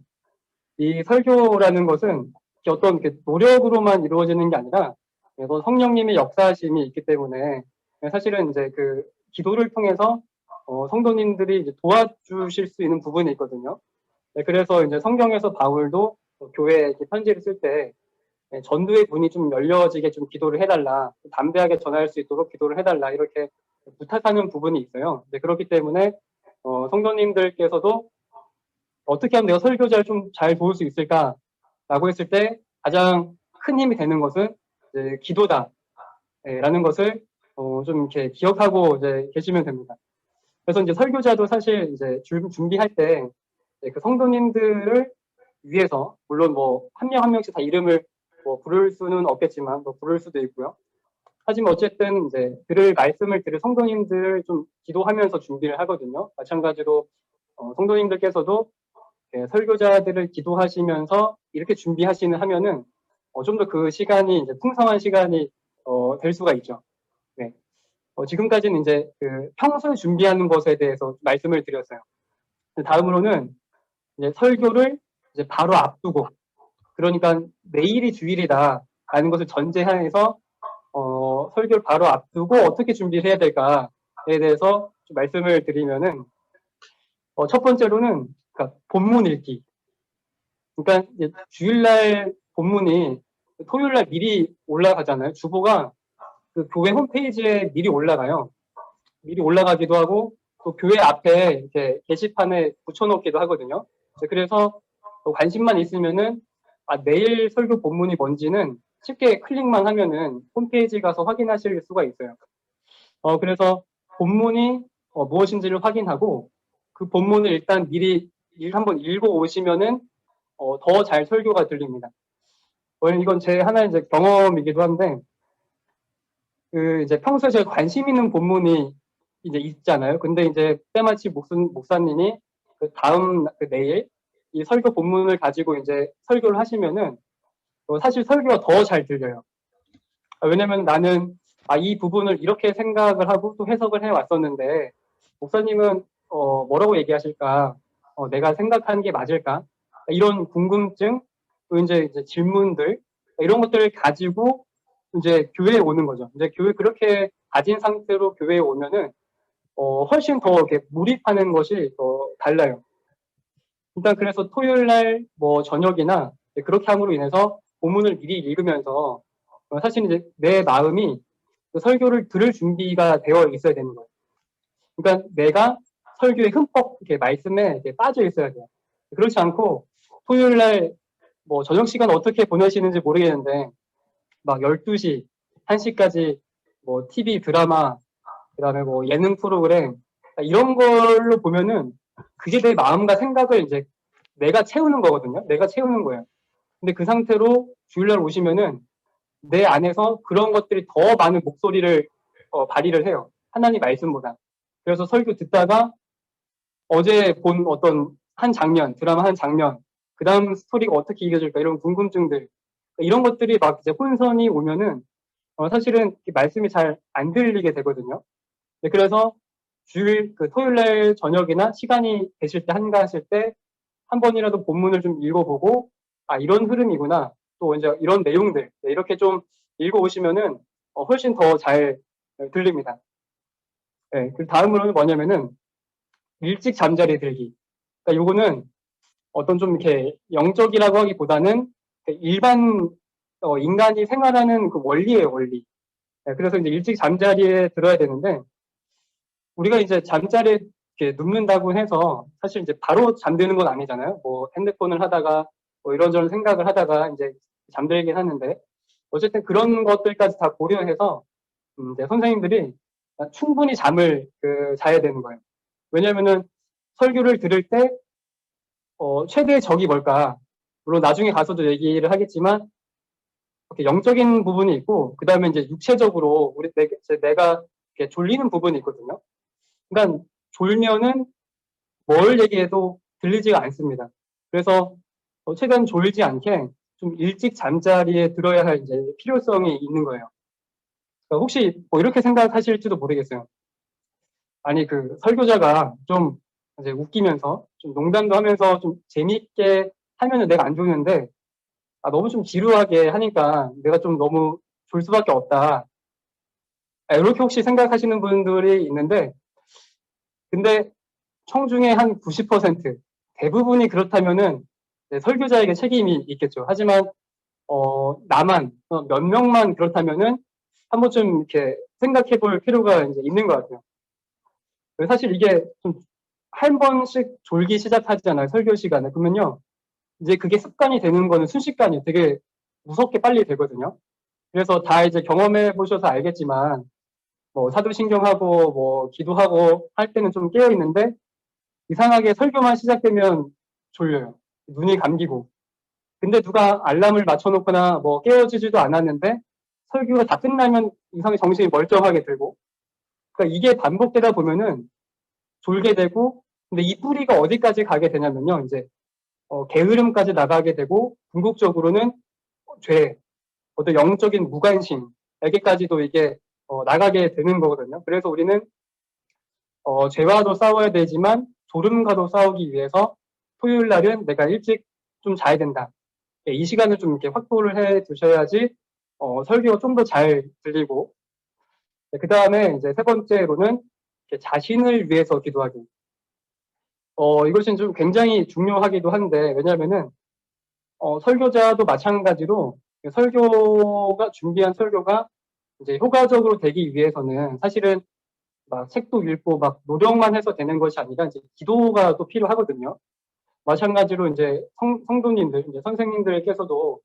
이 설교라는 것은 어떤 노력으로만 이루어지는 게 아니라 성령님의 역사하심이 있기 때문에 사실은 이제 그 기도를 통해서 성도님들이 이제 도와주실 수 있는 부분이 있거든요. 네, 그래서 이제 성경에서 바울도 교회에 이렇게 편지를 쓸 때 전도의 문이 좀 열려지게 좀 기도를 해달라, 담대하게 전할 수 있도록 기도를 해달라 이렇게 부탁하는 부분이 있어요. 네, 그렇기 때문에 성도님들께서도 어떻게 하면 내가 설교자를 좀 잘 도울 수 있을까라고 했을 때 가장 큰 힘이 되는 것은 이제 기도다라는 것을 좀 이렇게 기억하고 이제 계시면 됩니다. 그래서 이제 설교자도 사실 이제 준비할 때 그 성도님들을 위해서 물론 뭐 한 명 한 명씩 다 이름을 뭐 부를 수는 없겠지만 뭐 부를 수도 있고요. 하지만 어쨌든 이제 말씀을 들을 성도님들 좀 기도하면서 준비를 하거든요. 마찬가지로 성도님들께서도 설교자들을 기도하시면서 이렇게 준비하시는 하면은 좀 더 그 시간이 이제 풍성한 시간이 될 수가 있죠. 네. 지금까지는 이제 그 평소에 준비하는 것에 대해서 말씀을 드렸어요. 다음으로는 이제 설교를 이제 바로 앞두고 그러니까 내일이 주일이다라는 것을 전제하에서 설교를 바로 앞두고 어떻게 준비를 해야 될까에 대해서 좀 말씀을 드리면은 첫 번째로는 그러니까 본문 읽기. 그러니까 이제 주일날 본문이 토요일날 미리 올라가잖아요. 주보가 그 교회 홈페이지에 미리 올라가요. 미리 올라가기도 하고 또 교회 앞에 이렇게 게시판에 붙여놓기도 하거든요. 그래서 관심만 있으면은 내일 설교 본문이 뭔지는 쉽게 클릭만 하면은 홈페이지 가서 확인하실 수가 있어요. 그래서 본문이 무엇인지를 확인하고 그 본문을 일단 미리 한번 읽어 오시면은 더 잘 설교가 들립니다. 이건 제 하나의 이제 경험이기도 한데 그 이제 평소에 제가 관심 있는 본문이 이제 있잖아요. 근데 이제 때마침 목사님이 그 다음 내일 이 설교 본문을 가지고 이제 설교를 하시면은 사실 설교가 더 잘 들려요. 왜냐면 나는 이 부분을 이렇게 생각을 하고 또 해석을 해 왔었는데 목사님은 뭐라고 얘기하실까? 내가 생각하는 게 맞을까? 이런 궁금증, 또 이제 질문들 이런 것들을 가지고 이제 교회에 오는 거죠. 이제 교회 그렇게 가진 상태로 교회에 오면은 훨씬 더 이렇게 몰입하는 것이 더 달라요. 일단 그래서 토요일 날 뭐 저녁이나 그렇게 함으로 인해서 본문을 미리 읽으면서 사실 이제 내 마음이 그 설교를 들을 준비가 되어 있어야 되는 거예요. 그러니까 내가 설교에 흠뻑 이렇게 말씀에 이렇게 빠져 있어야 돼요. 그렇지 않고 토요일 날 뭐 저녁 시간 어떻게 보내시는지 모르겠는데 막 12시, 1시까지 뭐 TV 드라마, 그다음에 뭐 예능 프로그램 이런 걸로 보면은 그게 내 마음과 생각을 이제 내가 채우는 거거든요. 내가 채우는 거예요. 근데 그 상태로 주일날 오시면은 내 안에서 그런 것들이 더 많은 목소리를 발휘를 해요. 하나님 말씀보다. 그래서 설교 듣다가 어제 본 어떤 한 장면, 드라마 한 장면, 그 다음 스토리가 어떻게 이겨질까 이런 궁금증들 이런 것들이 막 이제 혼선이 오면은 사실은 말씀이 잘 안 들리게 되거든요. 네, 그래서 주일 그 토요일 날 저녁이나 시간이 되실 때 한가하실 때 한 번이라도 본문을 좀 읽어보고 아 이런 흐름이구나 또 이제 이런 내용들 네, 이렇게 좀 읽어오시면은 훨씬 더 잘 들립니다. 네, 그 다음으로는 뭐냐면은 일찍 잠자리에 들기. 그러니까 요거는 어떤 좀 이렇게 영적이라고 하기보다는 일반 인간이 생활하는 그 원리예요, 원리. 네, 그래서 이제 일찍 잠자리에 들어야 되는데 우리가 이제 잠자리에 이렇게 눕는다고 해서 사실 이제 바로 잠드는 건 아니잖아요. 뭐 핸드폰을 하다가 뭐 이런저런 생각을 하다가 이제 잠들긴 하는데 어쨌든 그런 것들까지 다 고려해서 이제 선생님들이 충분히 잠을 자야 되는 거예요. 왜냐면은 설교를 들을 때 최대의 적이 뭘까? 물론 나중에 가서도 얘기를 하겠지만 이렇게 영적인 부분이 있고 그 다음에 이제 육체적으로 내가 이렇게 졸리는 부분이 있거든요. 그러니까 졸면은 뭘 얘기해도 들리지가 않습니다. 그래서 최대한 졸지 않게 좀 일찍 잠자리에 들어야 할 이제 필요성이 있는 거예요. 그러니까 혹시 뭐 이렇게 생각하실지도 모르겠어요. 아니 그 설교자가 좀 이제 웃기면서 좀 농담도 하면서 좀 재미있게 하면은 내가 안 좋는데 너무 좀 지루하게 하니까 내가 좀 너무 졸 수밖에 없다. 이렇게 혹시 생각하시는 분들이 있는데 근데 청중의 한 90% 대부분이 그렇다면은 설교자에게 책임이 있겠죠. 하지만 나만 몇 명만 그렇다면은 한 번쯤 이렇게 생각해 볼 필요가 이제 있는 것 같아요. 사실 이게 좀 한 번씩 졸기 시작하잖아요. 설교 시간에. 그러면요. 이제 그게 습관이 되는 거는 순식간이 되게 무섭게 빨리 되거든요. 그래서 다 이제 경험해 보셔서 알겠지만 뭐 사도신경하고 뭐 기도하고 할 때는 좀 깨어 있는데 이상하게 설교만 시작되면 졸려요. 눈이 감기고. 근데 누가 알람을 맞춰놓거나 뭐 깨워주지도 않았는데 설교가 다 끝나면 이상하게 정신이 멀쩡하게 들고. 그러니까 이게 반복되다 보면은 졸게 되고, 근데 이 뿌리가 어디까지 가게 되냐면요. 이제 게으름까지 나가게 되고 궁극적으로는 죄, 어떤 영적인 무관심에게까지도 이게 나가게 되는 거거든요. 그래서 우리는 죄와도 싸워야 되지만 졸음과도 싸우기 위해서 토요일 날은 내가 일찍 좀 자야 된다. 이 시간을 좀 이렇게 확보를 해 두셔야지 설교가 좀 더 잘 들리고 그 다음에 이제 세 번째로는 자신을 위해서 기도하기. 이것은 좀 굉장히 중요하기도 한데 왜냐하면은 설교자도 마찬가지로 설교가 준비한 설교가 이제 효과적으로 되기 위해서는 사실은 막 책도 읽고 막 노력만 해서 되는 것이 아니라 이제 기도가 또 필요하거든요. 마찬가지로 이제 성도님들, 이제 선생님들께서도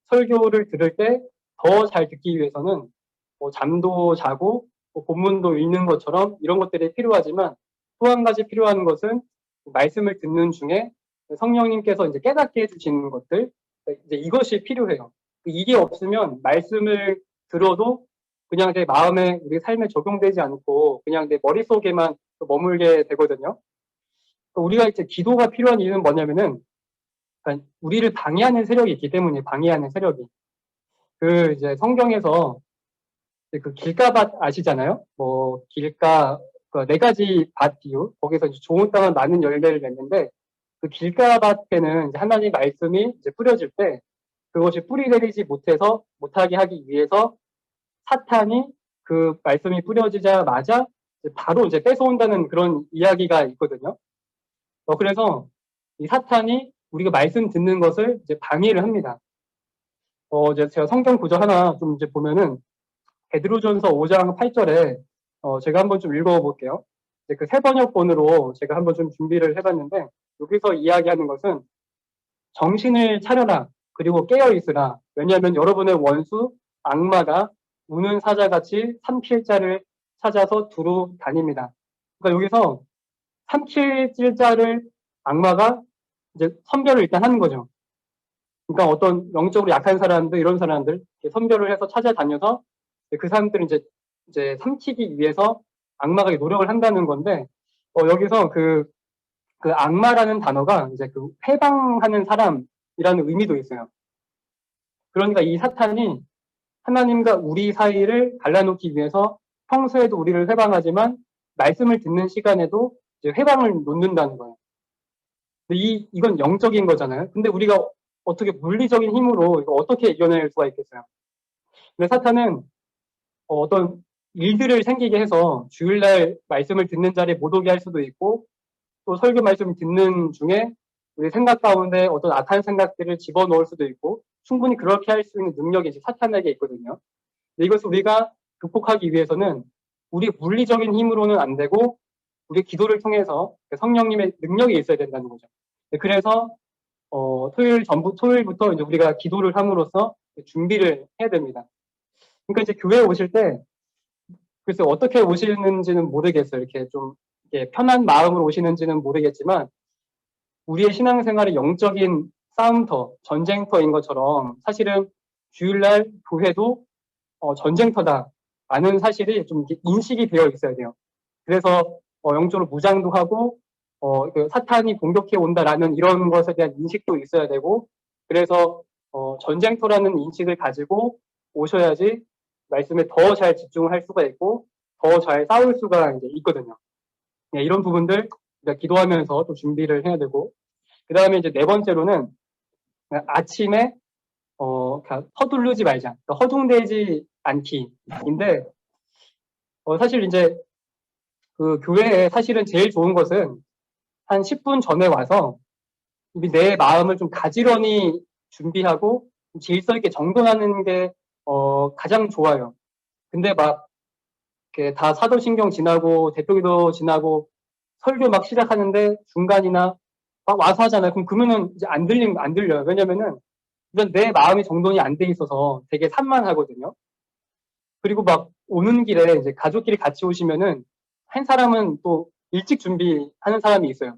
설교를 들을 때 더 잘 듣기 위해서는 뭐 잠도 자고 뭐 본문도 읽는 것처럼 이런 것들이 필요하지만 또 한 가지 필요한 것은 말씀을 듣는 중에 성령님께서 이제 깨닫게 해주시는 것들, 이제 이것이 필요해요. 이게 없으면 말씀을 들어도 그냥 내 마음에 우리 삶에 적용되지 않고 그냥 내 머릿속에만 머물게 되거든요. 우리가 이제 기도가 필요한 이유는 뭐냐면은 그러니까 우리를 방해하는 세력이 있기 때문에 방해하는 세력이 이제 성경에서 그 길가밭 아시잖아요? 뭐 길가 그 네 가지 밭 비유 거기서 이제 좋은 땅은 많은 열매를 맺는데 그 길가밭에는 이제 하나님 말씀이 이제 뿌려질 때 그것이 뿌리 내리지 못하게 하기 위해서 사탄이 그 말씀이 뿌려지자마자 바로 이제 뺏어온다는 그런 이야기가 있거든요. 그래서 이 사탄이 우리가 말씀 듣는 것을 이제 방해를 합니다. 이제 제가 성경 구절 하나 좀 이제 보면은 베드로전서 5장 8절에 제가 한번 좀 읽어볼게요. 그 새 번역본으로 제가 한번 좀 준비를 해봤는데 여기서 이야기하는 것은 정신을 차려라 그리고 깨어 있으라. 왜냐하면 여러분의 원수 악마가 우는 사자같이 삼킬자를 찾아서 두루 다닙니다. 그러니까 여기서 삼킬자를 악마가 이제 선별을 일단 하는 거죠. 그러니까 어떤 영적으로 약한 사람들, 이런 사람들 선별을 해서 찾아다녀서 그 사람들을 이제 삼키기 위해서 악마가 노력을 한다는 건데, 여기서 그 악마라는 단어가 이제 그 회방하는 사람이라는 의미도 있어요. 그러니까 이 사탄이 하나님과 우리 사이를 갈라놓기 위해서 평소에도 우리를 회방하지만 말씀을 듣는 시간에도 이제 회방을 놓는다는 거예요. 이건 영적인 거잖아요. 근데 우리가 어떻게 물리적인 힘으로 이거 어떻게 이겨낼 수가 있겠어요? 근데 사탄은 어떤 일들을 생기게 해서 주일날 말씀을 듣는 자리에 못 오게 할 수도 있고, 또 설교 말씀을 듣는 중에 우리 생각 가운데 어떤 악한 생각들을 집어넣을 수도 있고, 충분히 그렇게 할 수 있는 능력이 사탄에게 있거든요. 근데 이것을 우리가 극복하기 위해서는 우리 물리적인 힘으로는 안 되고 우리 기도를 통해서 성령님의 능력이 있어야 된다는 거죠. 그래서 토요일부터 이제 우리가 기도를 함으로써 준비를 해야 됩니다. 그러니까 이제 교회에 오실 때 글쎄 어떻게 오시는지는 모르겠어요. 이렇게 좀 편한 마음으로 오시는지는 모르겠지만 우리의 신앙생활의 영적인 싸움터, 전쟁터인 것처럼 사실은 주일날 교회도 전쟁터다라는 사실이 좀 인식이 되어 있어야 돼요. 그래서 영적으로 무장도 하고 그 사탄이 공격해 온다라는 이런 것에 대한 인식도 있어야 되고, 그래서 전쟁터라는 인식을 가지고 오셔야지 말씀에 더 잘 집중할 수가 있고 더 잘 싸울 수가 이제 있거든요. 네, 이런 부분들 기도하면서 또 준비를 해야 되고, 그 다음에 이제 네 번째로는 아침에 서두르지 말자, 그러니까 허둥대지 않기인데, 사실 이제 그 교회에 사실은 제일 좋은 것은 한 10분 전에 와서 내 마음을 좀 가지런히 준비하고 질서 있게 정돈하는 게 가장 좋아요. 근데 막 이렇게 다 사도신경 지나고 대표기도 지나고 설교 막 시작하는데 중간이나 막 와서 하잖아요. 그러면은 이제 안 들려요. 왜냐면은 이건 내 마음이 정돈이 안 돼 있어서 되게 산만하거든요. 그리고 막 오는 길에 이제 가족끼리 같이 오시면은 한 사람은 또 일찍 준비하는 사람이 있어요.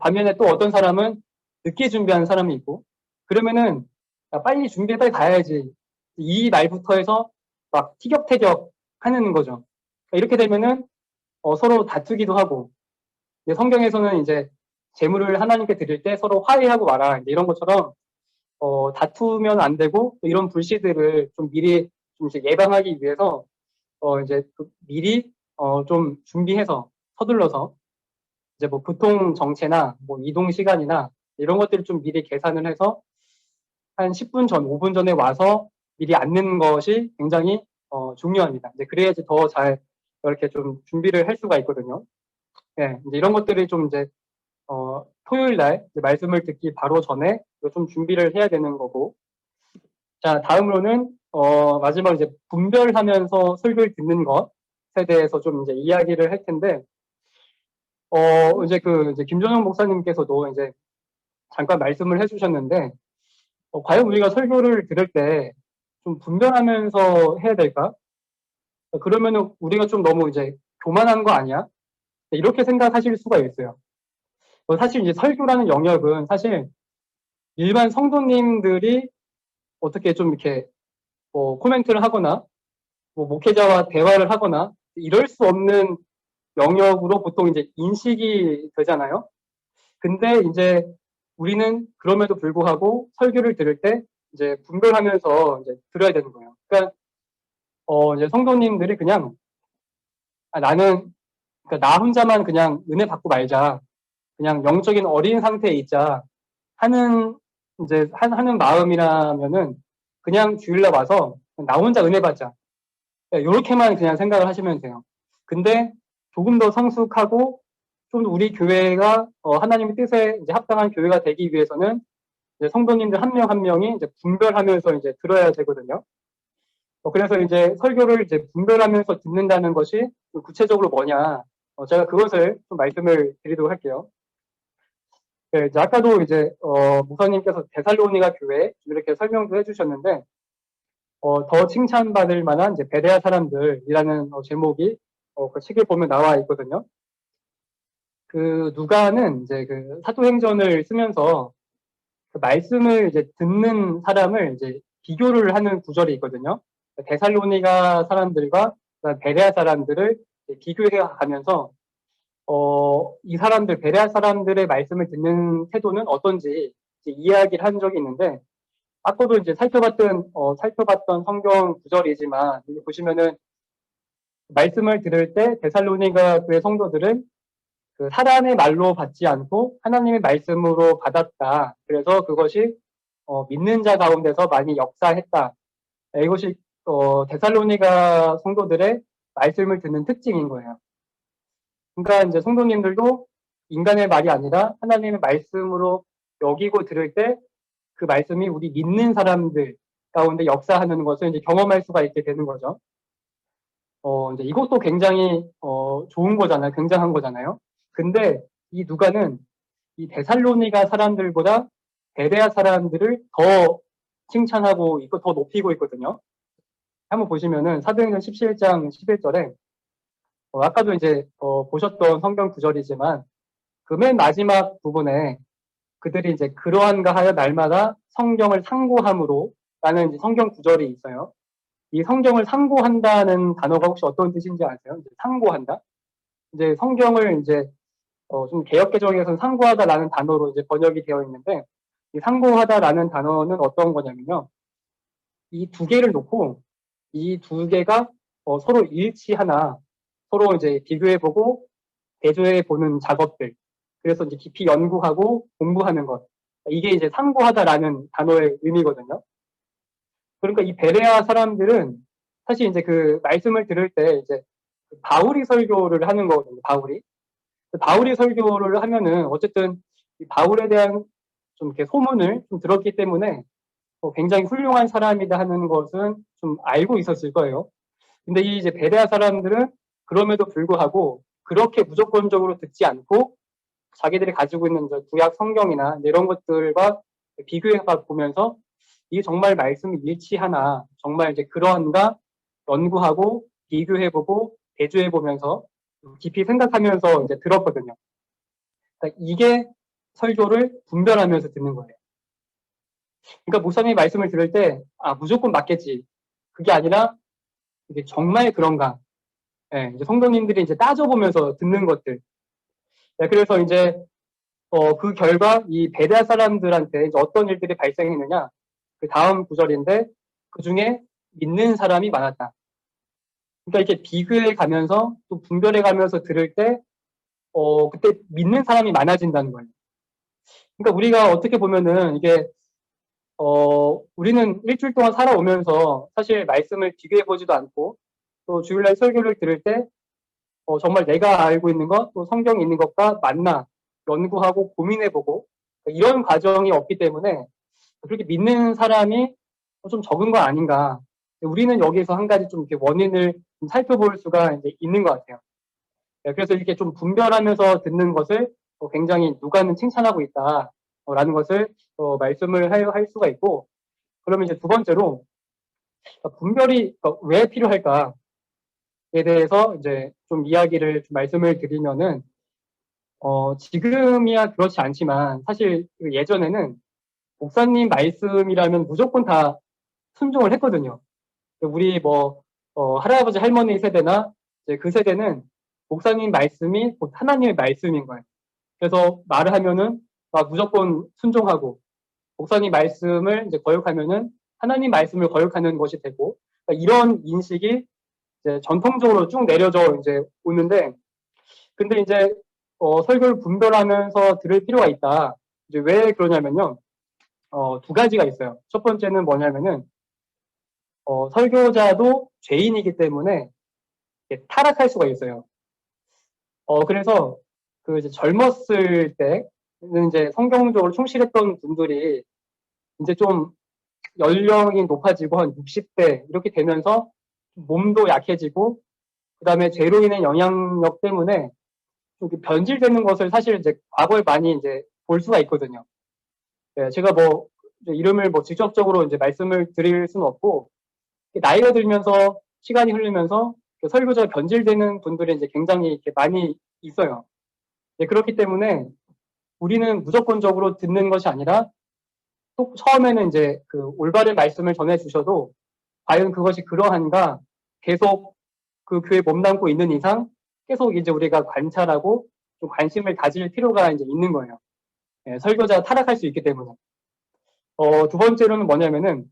반면에 또 어떤 사람은 늦게 준비하는 사람이 있고, 그러면은 야, 빨리 준비해 빨리 가야지, 이 말부터 해서 막 티격태격 하는 거죠. 이렇게 되면은 서로 다투기도 하고, 성경에서는 이제 재물을 하나님께 드릴 때 서로 화해하고 마라 이런 것처럼 다투면 안 되고, 또 이런 불씨들을 좀 미리 좀 이제 예방하기 위해서 이제 미리 좀 준비해서 서둘러서 이제 뭐 교통 정체나 뭐 이동 시간이나 이런 것들을 좀 미리 계산을 해서 한 10분 전, 5분 전에 와서 미리 앉는 것이 굉장히 중요합니다. 이제 그래야지 더 잘 이렇게 좀 준비를 할 수가 있거든요. 예, 이제 이런 것들이 좀 이제 토요일 날 말씀을 듣기 바로 전에 좀 준비를 해야 되는 거고. 자, 다음으로는 마지막 이제 분별하면서 설교를 듣는 것에 대해서 좀 이제 이야기를 할 텐데, 이제 김종영 목사님께서도 이제 잠깐 말씀을 해주셨는데, 과연 우리가 설교를 들을 때 좀 분별하면서 해야 될까? 그러면은 우리가 좀 너무 이제 교만한 거 아니야? 이렇게 생각하실 수가 있어요. 사실 이제 설교라는 영역은 사실 일반 성도님들이 어떻게 좀 이렇게 코멘트를 하거나 뭐 목회자와 대화를 하거나 이럴 수 없는 영역으로 보통 이제 인식이 되잖아요. 근데 이제 우리는 그럼에도 불구하고 설교를 들을 때 이제 분별하면서 이제 들어야 되는 거예요. 그러니까 이제 성도님들이 그냥 나는 그러니까 나 혼자만 그냥 은혜 받고 말자, 그냥 영적인 어린 상태에 있자 하는 이제 하는 마음이라면은 그냥 주일날 와서 나 혼자 은혜 받자, 이렇게만 그냥 생각을 하시면 돼요. 근데 조금 더 성숙하고 좀 우리 교회가 하나님의 뜻에 이제 합당한 교회가 되기 위해서는 이제 성도님들 한 명 한 명이 이제 분별하면서 이제 들어야 되거든요. 그래서 이제 설교를 이제 분별하면서 듣는다는 것이 구체적으로 뭐냐, 제가 그것을 좀 말씀을 드리도록 할게요. 네, 이제 아까도 이제 목사님께서 데살로니가 교회 이렇게 설명도 해주셨는데, 더 칭찬받을 만한 이제 베레아 사람들이라는 제목이 그 책에 보면 나와 있거든요. 그 누가는 이제 그 사도행전을 쓰면서 그 말씀을 이제 듣는 사람을 이제 비교를 하는 구절이 있거든요. 데살로니가 사람들과 베레아 사람들을 비교해 가면서 이 사람들 베레아 사람들의 말씀을 듣는 태도는 어떤지 이제 이야기를 한 적이 있는데, 아까도 이제 살펴봤던 성경 구절이지만 여기 보시면은 말씀을 들을 때 데살로니가 교회 성도들은 그 사람의 말로 받지 않고 하나님의 말씀으로 받았다. 그래서 그것이 믿는 자 가운데서 많이 역사했다. 이것이 데살로니가 성도들의 말씀을 듣는 특징인 거예요. 그러니까 이제 성도님들도 인간의 말이 아니라 하나님의 말씀으로 여기고 들을 때 그 말씀이 우리 믿는 사람들 가운데 역사하는 것을 이제 경험할 수가 있게 되는 거죠. 이제 이것도 굉장히 좋은 거잖아요. 굉장한 거잖아요. 근데 이 누가는 이 데살로니가 사람들보다 베레아 사람들을 더 칭찬하고 있고 더 높이고 있거든요. 한번 보시면은 사도행전 17장 11절에 아까도 이제 보셨던 성경 구절이지만 그 맨 마지막 부분에 그들이 이제 그러한가 하여 날마다 성경을 상고함으로 라는 이제 성경 구절이 있어요. 이 성경을 상고한다는 단어가 혹시 어떤 뜻인지 아세요? 이제 상고한다? 이제 성경을 이제 좀 개역개정에서는 상고하다라는 단어로 이제 번역이 되어 있는데, 이 상고하다라는 단어는 어떤 거냐면요. 이 두 개를 놓고 이 두 개가 서로 일치하나 서로 이제 비교해보고 대조해보는 작업들. 그래서 이제 깊이 연구하고 공부하는 것. 이게 이제 상고하다라는 단어의 의미거든요. 그러니까 이 베레아 사람들은 사실 이제 그 말씀을 들을 때 이제 바울이 설교를 하는 거거든요. 바울이 설교를 하면은 어쨌든 이 바울에 대한 좀 이렇게 소문을 좀 들었기 때문에 굉장히 훌륭한 사람이다 하는 것은 좀 알고 있었을 거예요. 근데 이 이제 베레아 사람들은 그럼에도 불구하고 그렇게 무조건적으로 듣지 않고 자기들이 가지고 있는 구약 성경이나 이런 것들과 비교해 보면서 이게 정말 말씀이 일치하나, 정말 이제 그런가 연구하고 비교해보고 대조해보면서 깊이 생각하면서 이제 들었거든요. 그러니까 이게 설교를 분별하면서 듣는 거예요. 그러니까 목사님이 말씀을 들을 때, 무조건 맞겠지. 그게 아니라, 이게 정말 그런가. 예, 이제 성도님들이 이제 따져보면서 듣는 것들. 예, 그래서 이제, 그 결과 이 베레아 사람들한테 이제 어떤 일들이 발생했느냐. 그 다음 구절인데, 그 중에 믿는 사람이 많았다. 그러니까 이렇게 비교해 가면서 또 분별해 가면서 들을 때, 그때 믿는 사람이 많아진다는 거예요. 그러니까 우리가 어떻게 보면은 이게, 우리는 일주일 동안 살아오면서 사실 말씀을 비교해 보지도 않고 또 주일날 설교를 들을 때, 정말 내가 알고 있는 것, 또 성경에 있는 것과 맞나 연구하고 고민해 보고 이런 과정이 없기 때문에 그렇게 믿는 사람이 좀 적은 거 아닌가. 우리는 여기서 한 가지 좀 이렇게 원인을 좀 살펴볼 수가 이제 있는 것 같아요. 그래서 이렇게 좀 분별하면서 듣는 것을 굉장히 누가는 칭찬하고 있다라는 것을 말씀을 할 수가 있고, 그러면 이제 두 번째로 분별이 왜 필요할까에 대해서 이제 좀 이야기를 좀 말씀을 드리면은 지금이야 그렇지 않지만 사실 예전에는 목사님 말씀이라면 무조건 다 순종을 했거든요. 우리 뭐 할아버지 할머니 세대나 이제 그 세대는 목사님 말씀이 곧 하나님의 말씀인 거예요. 그래서 말을 하면은 무조건 순종하고 목사님 말씀을 이제 거역하면은 하나님 말씀을 거역하는 것이 되고, 그러니까 이런 인식이 이제 전통적으로 쭉 내려져 이제 오는데, 근데 이제 설교를 분별하면서 들을 필요가 있다. 이제 왜 그러냐면요, 두 가지가 있어요. 첫 번째는 뭐냐면은 설교자도 죄인이기 때문에 타락할 수가 있어요. 그래서 그 이제 젊었을 때는 이제 성경적으로 충실했던 분들이 이제 좀 연령이 높아지고 한 60대 이렇게 되면서 몸도 약해지고 그다음에 죄로 인한 영향력 때문에 좀 변질되는 것을 사실 이제 과거에 많이 이제 볼 수가 있거든요. 네, 제가 뭐 이름을 뭐 직접적으로 이제 말씀을 드릴 수는 없고 나이가 들면서 시간이 흐르면서 설교자가 변질되는 분들이 이제 굉장히 이렇게 많이 있어요. 그렇기 때문에 우리는 무조건적으로 듣는 것이 아니라 또 처음에는 이제 그 올바른 말씀을 전해 주셔도 과연 그것이 그러한가 계속 그 교회에 몸담고 있는 이상 계속 이제 우리가 관찰하고 좀 관심을 가질 필요가 이제 있는 거예요. 설교자가 타락할 수 있기 때문에. 두 번째로는 뭐냐면은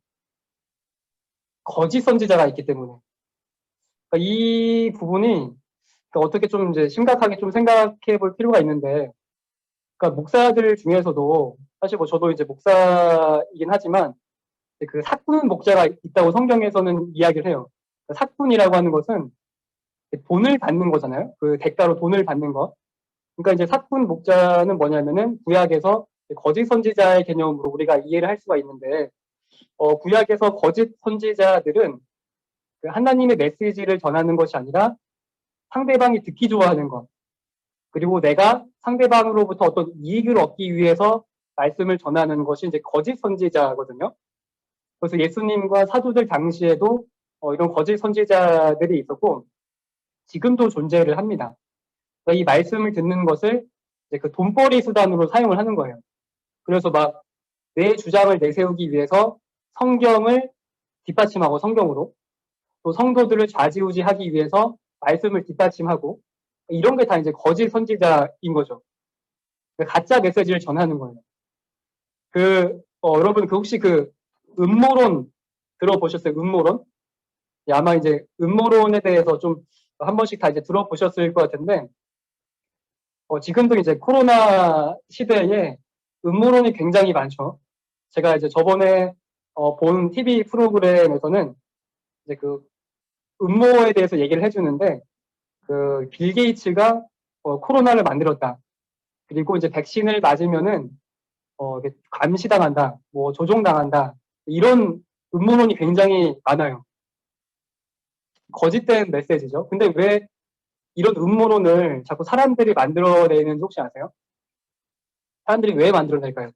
거짓 선지자가 있기 때문에. 그러니까 이 부분이 어떻게 좀 이제 심각하게 좀 생각해 볼 필요가 있는데, 그러니까 목사들 중에서도 사실 뭐 저도 이제 목사이긴 하지만 그 사꾼 목자가 있다고 성경에서는 이야기를 해요. 그러니까 사꾼이라고 하는 것은 돈을 받는 거잖아요. 그 대가로 돈을 받는 거. 그러니까 이제 사꾼 목자는 뭐냐면은 구약에서 거짓 선지자의 개념으로 우리가 이해를 할 수가 있는데, 구약에서 거짓 선지자들은 그 하나님의 메시지를 전하는 것이 아니라 상대방이 듣기 좋아하는 것, 그리고 내가 상대방으로부터 어떤 이익을 얻기 위해서 말씀을 전하는 것이 이제 거짓 선지자거든요. 그래서 예수님과 사도들 당시에도 이런 거짓 선지자들이 있었고 지금도 존재를 합니다. 그러니까 이 말씀을 듣는 것을 이제 그 돈벌이 수단으로 사용을 하는 거예요. 그래서 막 내 주장을 내세우기 위해서 성경을 뒷받침하고 성경으로 또 성도들을 좌지우지하기 위해서 말씀을 뒷받침하고 이런 게 다 이제 거짓 선지자인 거죠. 가짜 메시지를 전하는 거예요. 여러분 혹시 그 음모론 들어보셨어요? 음모론? 아마 이제 음모론에 대해서 좀 한 번씩 다 이제 들어보셨을 것 같은데, 지금도 이제 코로나 시대에 음모론이 굉장히 많죠. 제가 이제 저번에 본 TV 프로그램에서는 이제 그 음모에 대해서 얘기를 해주는데, 그 빌 게이츠가 코로나를 만들었다. 그리고 이제 백신을 맞으면은 감시당한다, 뭐 조종당한다, 이런 음모론이 굉장히 많아요. 거짓된 메시지죠. 근데 왜 이런 음모론을 자꾸 사람들이 만들어내는지 혹시 아세요? 사람들이 왜 만들어낼까요?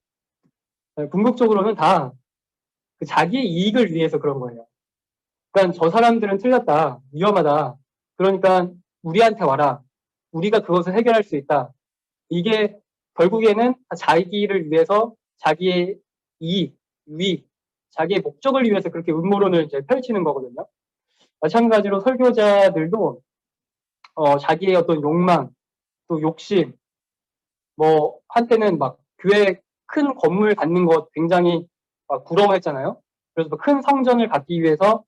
궁극적으로는 다 그 자기의 이익을 위해서 그런 거예요. 그러니까 저 사람들은 틀렸다, 위험하다, 그러니까 우리한테 와라, 우리가 그것을 해결할 수 있다. 이게 결국에는 자기를 위해서 자기의 이익, 유익, 자기의 목적을 위해서 그렇게 음모론을 이제 펼치는 거거든요. 마찬가지로 설교자들도 자기의 어떤 욕망, 또 욕심, 뭐 한때는 막 교회 큰 건물 갖는 것 굉장히 막 부러워했잖아요. 그래서 큰 성전을 갖기 위해서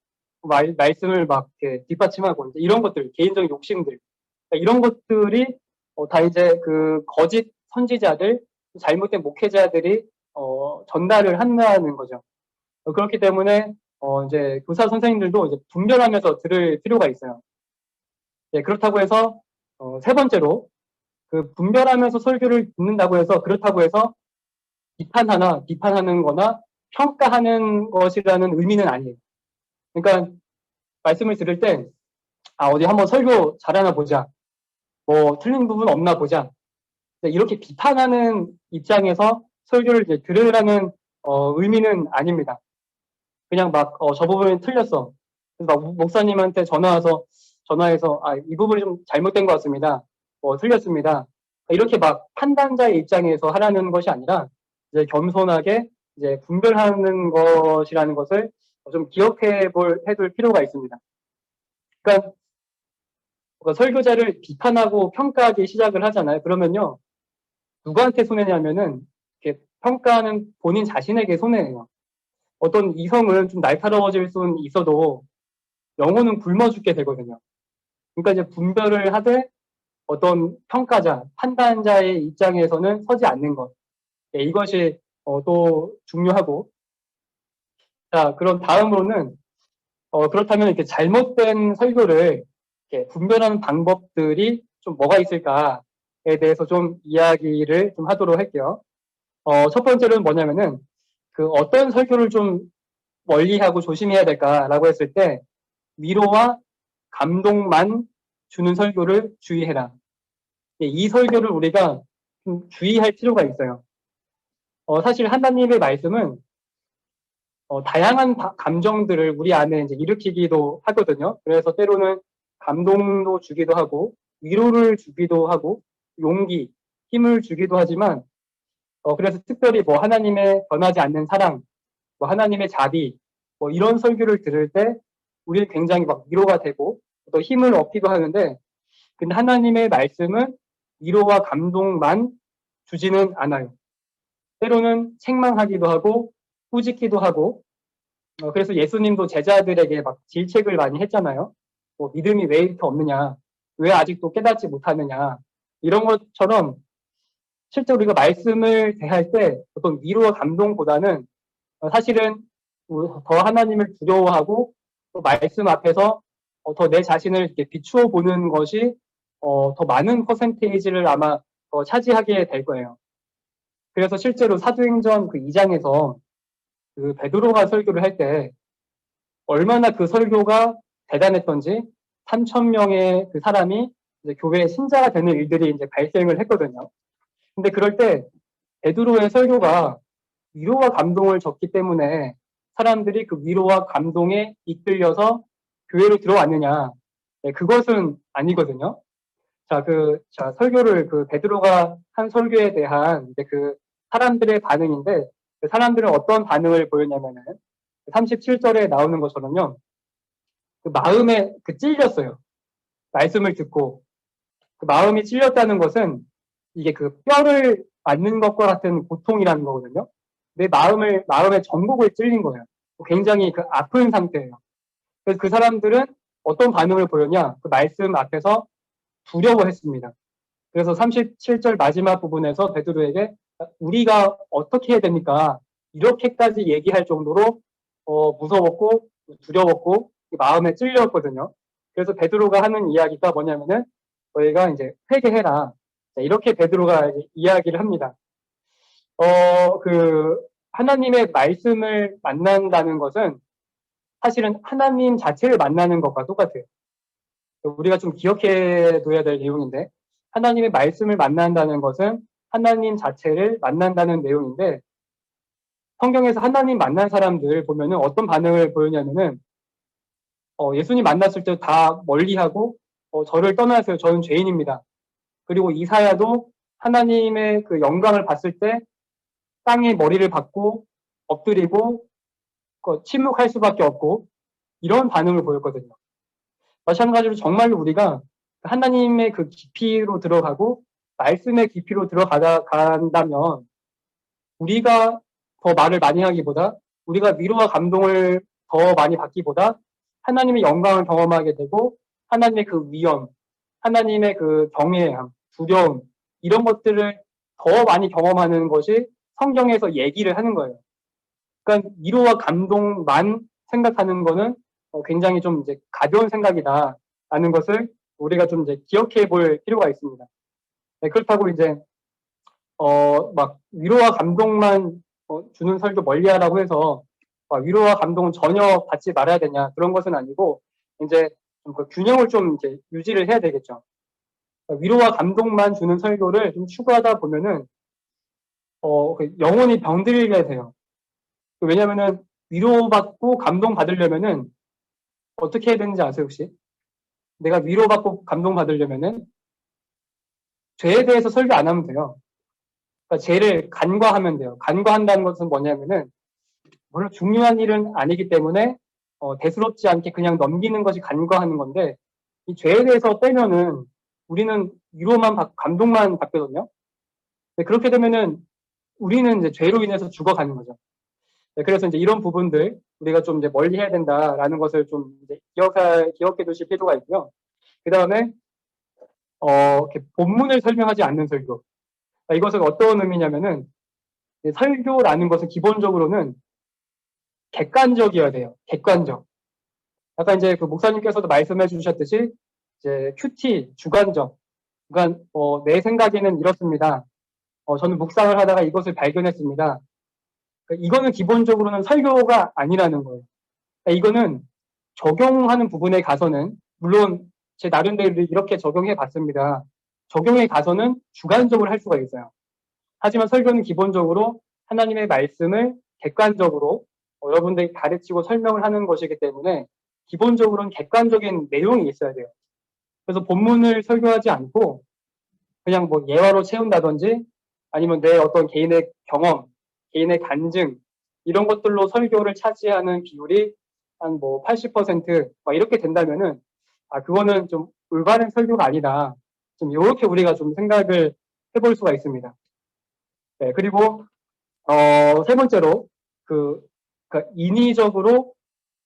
말씀을 막 이렇게 뒷받침하고 이제 이런 것들, 개인적인 욕심들, 그러니까 이런 것들이 다 이제 그 거짓 선지자들, 잘못된 목회자들이 전달을 한다는 거죠. 그렇기 때문에 이제 교사 선생님들도 이제 분별하면서 들을 필요가 있어요. 네, 그렇다고 해서 세 번째로 그 분별하면서 설교를 듣는다고 해서 그렇다고 해서 비판하는 거나 평가하는 것이라는 의미는 아니에요. 그러니까 말씀을 들을 때 어디 한번 설교 잘하나 보자, 뭐 틀린 부분 없나 보자, 이렇게 비판하는 입장에서 설교를 이제 들으라는 의미는 아닙니다. 그냥 막 저 부분이 틀렸어, 그래서 막 목사님한테 전화해서 이 부분이 좀 잘못된 것 같습니다, 틀렸습니다, 이렇게 막 판단자의 입장에서 하라는 것이 아니라 이제 겸손하게 이제 분별하는 것이라는 것을 좀 해둘 필요가 있습니다. 그러니까 설교자를 비판하고 평가하기 시작을 하잖아요. 그러면요, 누구한테 손해냐면은 이렇게 평가하는 본인 자신에게 손해예요. 어떤 이성은 좀 날카로워질 수는 있어도 영혼은 굶어 죽게 되거든요. 그러니까 이제 분별을 하되 어떤 평가자, 판단자의 입장에서는 서지 않는 것. 이것이 또 중요하고. 자, 그럼 다음으로는 그렇다면 이렇게 잘못된 설교를 이렇게 분별하는 방법들이 좀 뭐가 있을까에 대해서 좀 이야기를 좀 하도록 할게요. 첫 번째로는 뭐냐면은 그 어떤 설교를 좀 멀리하고 조심해야 될까라고 했을 때 위로와 감동만 주는 설교를 주의해라. 이 설교를 우리가 좀 주의할 필요가 있어요. 사실 하나님의 말씀은 다양한 감정들을 우리 안에 이제 일으키기도 하거든요. 그래서 때로는 감동도 주기도 하고, 위로를 주기도 하고, 용기, 힘을 주기도 하지만, 그래서 특별히 뭐 하나님의 변하지 않는 사랑, 뭐 하나님의 자비, 뭐 이런 설교를 들을 때 우리는 굉장히 막 위로가 되고 또 힘을 얻기도 하는데, 근데 하나님의 말씀은 위로와 감동만 주지는 않아요. 때로는 책망하기도 하고 꾸짖기도 하고, 그래서 예수님도 제자들에게 막 질책을 많이 했잖아요. 뭐 믿음이 왜 이렇게 없느냐, 왜 아직도 깨닫지 못하느냐, 이런 것처럼 실제 우리가 말씀을 대할 때 어떤 위로와 감동보다는 사실은 더 하나님을 두려워하고 또 말씀 앞에서 더 내 자신을 이렇게 비추어 보는 것이 더 많은 퍼센테이지를 아마 차지하게 될 거예요. 그래서 실제로 사도행전 그 2장에서 그 베드로가 설교를 할 때 얼마나 그 설교가 대단했던지 3,000명의 그 사람이 이제 교회의 신자가 되는 일들이 이제 발생을 했거든요. 근데 그럴 때 베드로의 설교가 위로와 감동을 줬기 때문에 사람들이 그 위로와 감동에 이끌려서 교회로 들어왔느냐? 네, 그것은 아니거든요. 설교를 그 베드로가 한 설교에 대한 이제 그 사람들의 반응인데, 그 사람들은 어떤 반응을 보였냐면은 37절에 나오는 것처럼요. 그 마음에 그 찔렸어요. 말씀을 듣고 그 마음이 찔렸다는 것은 이게 그 뼈를 맞는 것과 같은 고통이라는 거거든요. 내 마음의 전곡을 찔린 거예요. 굉장히 그 아픈 상태예요. 그래서 그 사람들은 어떤 반응을 보였냐? 그 말씀 앞에서 두려워했습니다. 그래서 37절 마지막 부분에서 베드로에게 우리가 어떻게 해야 됩니까? 이렇게까지 얘기할 정도로 무서웠고 두려웠고 마음에 찔렸거든요. 그래서 베드로가 하는 이야기가 뭐냐면은 너희가 이제 회개해라. 이렇게 베드로가 이야기를 합니다. 그 하나님의 말씀을 만난다는 것은 사실은 하나님 자체를 만나는 것과 똑같아요. 우리가 좀 기억해 둬야 될 내용인데, 하나님의 말씀을 만난다는 것은 하나님 자체를 만난다는 내용인데, 성경에서 하나님 만난 사람들 보면은 어떤 반응을 보였냐면은 예수님 만났을 때 다 멀리하고 저를 떠나세요. 저는 죄인입니다. 그리고 이사야도 하나님의 그 영광을 봤을 때 땅에 머리를 박고 엎드리고 침묵할 수밖에 없고 이런 반응을 보였거든요. 마찬가지로 정말로 우리가 하나님의 그 깊이로 들어가고 말씀의 깊이로 들어간다면 우리가 더 말을 많이 하기보다, 우리가 위로와 감동을 더 많이 받기보다 하나님의 영광을 경험하게 되고 하나님의 그 위엄, 하나님의 그 경외함, 두려움, 이런 것들을 더 많이 경험하는 것이 성경에서 얘기를 하는 거예요. 그러니까 위로와 감동만 생각하는 거는 굉장히 좀 이제 가벼운 생각이다라는 것을 우리가 좀 이제 기억해 볼 필요가 있습니다. 네, 그렇다고 이제 막 위로와 감동만 주는 설교 멀리하라고 해서 위로와 감동은 전혀 받지 말아야 되냐, 그런 것은 아니고 이제 그 균형을 좀 이제 유지를 해야 되겠죠. 위로와 감동만 주는 설교를 좀 추구하다 보면은 영혼이 병들게 돼요. 왜냐면은 위로받고 감동받으려면은 어떻게 해야 되는지 아세요, 혹시? 내가 위로받고 감동받으려면은 죄에 대해서 설교 안 하면 돼요. 그러니까 죄를 간과하면 돼요. 간과한다는 것은 뭐냐면은 물론 중요한 일은 아니기 때문에 대수롭지 않게 그냥 넘기는 것이 간과하는 건데, 이 죄에 대해서 빼면은 우리는 위로만 받고 감동만 받거든요. 그렇게 되면은 우리는 이제 죄로 인해서 죽어가는 거죠. 그래서 이제 이런 부분들 우리가 좀 이제 멀리 해야 된다라는 것을 좀 이제 기억해 두실 필요가 있고요. 그 다음에 이렇게 본문을 설명하지 않는 설교. 이것은 어떤 의미냐면은 설교라는 것은 기본적으로는 객관적이어야 돼요. 객관적. 아까 이제 그 목사님께서도 말씀해 주셨듯이 이제 QT, 주관적. 그러니까 내 생각에는 이렇습니다. 저는 묵상을 하다가 이것을 발견했습니다. 그러니까 이거는 기본적으로는 설교가 아니라는 거예요. 그러니까 이거는 적용하는 부분에 가서는 물론 제 나름대로 이렇게 적용해 봤습니다. 적용에 가서는 주관적으로 할 수가 있어요. 하지만 설교는 기본적으로 하나님의 말씀을 객관적으로 여러분들이 가르치고 설명을 하는 것이기 때문에 기본적으로는 객관적인 내용이 있어야 돼요. 그래서 본문을 설교하지 않고 그냥 뭐 예화로 채운다든지 아니면 내 어떤 개인의 경험, 개인의 간증 이런 것들로 설교를 차지하는 비율이 한 뭐 80% 이렇게 된다면은 그거는 좀 올바른 설교가 아니다. 좀 이렇게 우리가 좀 생각을 해볼 수가 있습니다. 네, 그리고 세 번째로 그러니까 인위적으로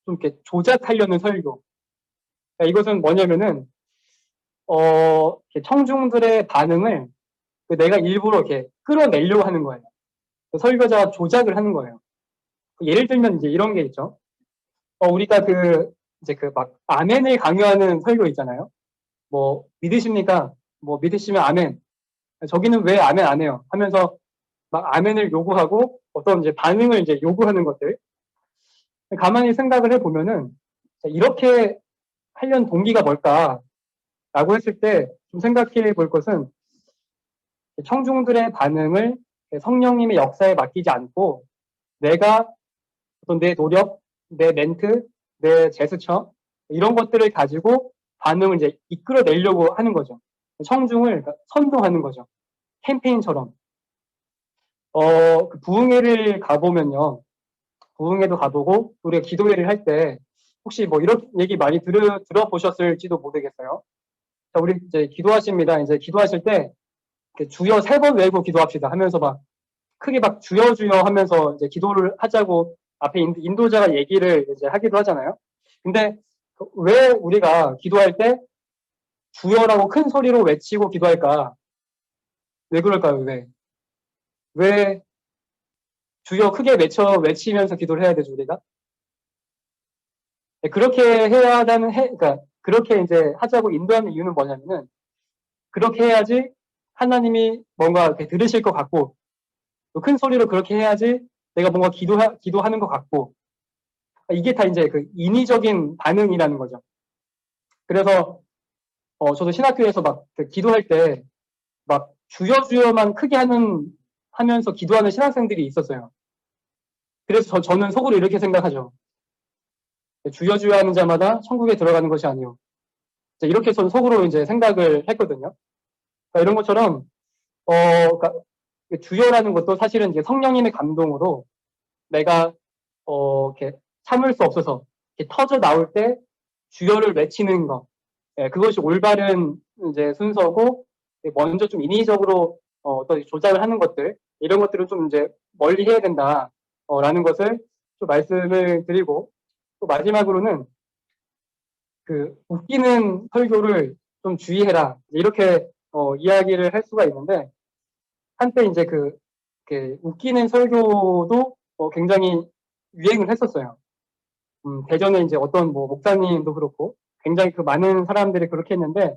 좀 이렇게 조작하려는 설교. 그러니까 이것은 뭐냐면은 이렇게 청중들의 반응을 내가 일부러 이렇게 끌어내려고 하는 거예요. 설교자가 조작을 하는 거예요. 예를 들면 이제 이런 게 있죠. 우리가 이제 막 아멘을 강요하는 설교 있잖아요. 뭐 믿으십니까? 뭐 믿으시면 아멘. 저기는 왜 아멘 안 해요? 하면서 막 아멘을 요구하고 어떤 이제 반응을 이제 요구하는 것들. 가만히 생각을 해보면은 이렇게 하려는 동기가 뭘까라고 했을 때 좀 생각해 볼 것은 청중들의 반응을 성령님의 역사에 맡기지 않고 내가 어떤 내 노력, 내 멘트, 내 제스처 이런 것들을 가지고 반응을 이제 이끌어내려고 하는 거죠. 청중을 선동하는 거죠. 캠페인처럼. 그 부흥회를 가보면요. 부흥회도 가보고 우리가 기도회를 할 때 혹시 뭐 이런 얘기 많이 들어보셨을지도 모르겠어요. 자, 우리 이제 기도하십니다. 이제 기도하실 때 주여 3번 외우고 기도합시다 하면서 막 크게 막 주여 주여 하면서 이제 기도를 하자고 앞에 인도자가 얘기를 이제 하기도 하잖아요. 근데 왜 우리가 기도할 때 주여라고 큰 소리로 외치고 기도할까? 왜 그럴까요? 왜 주여 크게 외치면서 기도를 해야 되죠, 우리가? 그렇게 그러니까 그렇게 이제 하자고 인도하는 이유는 뭐냐면은 그렇게 해야지 하나님이 뭔가 이렇게 들으실 것 같고 또 큰 소리로 그렇게 해야지 내가 뭔가 기도하는 것 같고 이게 다 이제 그 인위적인 반응이라는 거죠. 그래서 저도 신학교에서 막 기도할 때 막 주여 주여만 크게 하면서 기도하는 신학생들이 있었어요. 그래서 저는 속으로 이렇게 생각하죠. 주여 주여 하는 자마다 천국에 들어가는 것이 아니오. 이렇게 저는 속으로 이제 생각을 했거든요. 그러니까 이런 것처럼 그러니까 주여라는 것도 사실은 이제 성령님의 감동으로 내가 이렇게 참을 수 없어서 이렇게 터져 나올 때 주여를 외치는 것, 그것이 올바른 이제 순서고 먼저 좀 인위적으로 어떤 조작을 하는 것들 이런 것들은 좀 이제 멀리 해야 된다라는 것을 좀 말씀을 드리고 또 마지막으로는 그 웃기는 설교를 좀 주의해라 이렇게 이야기를 할 수가 있는데 한때 이제 웃기는 설교도 굉장히 유행을 했었어요. 대전에 이제 어떤 뭐 목사님도 그렇고 굉장히 많은 사람들이 그렇게 했는데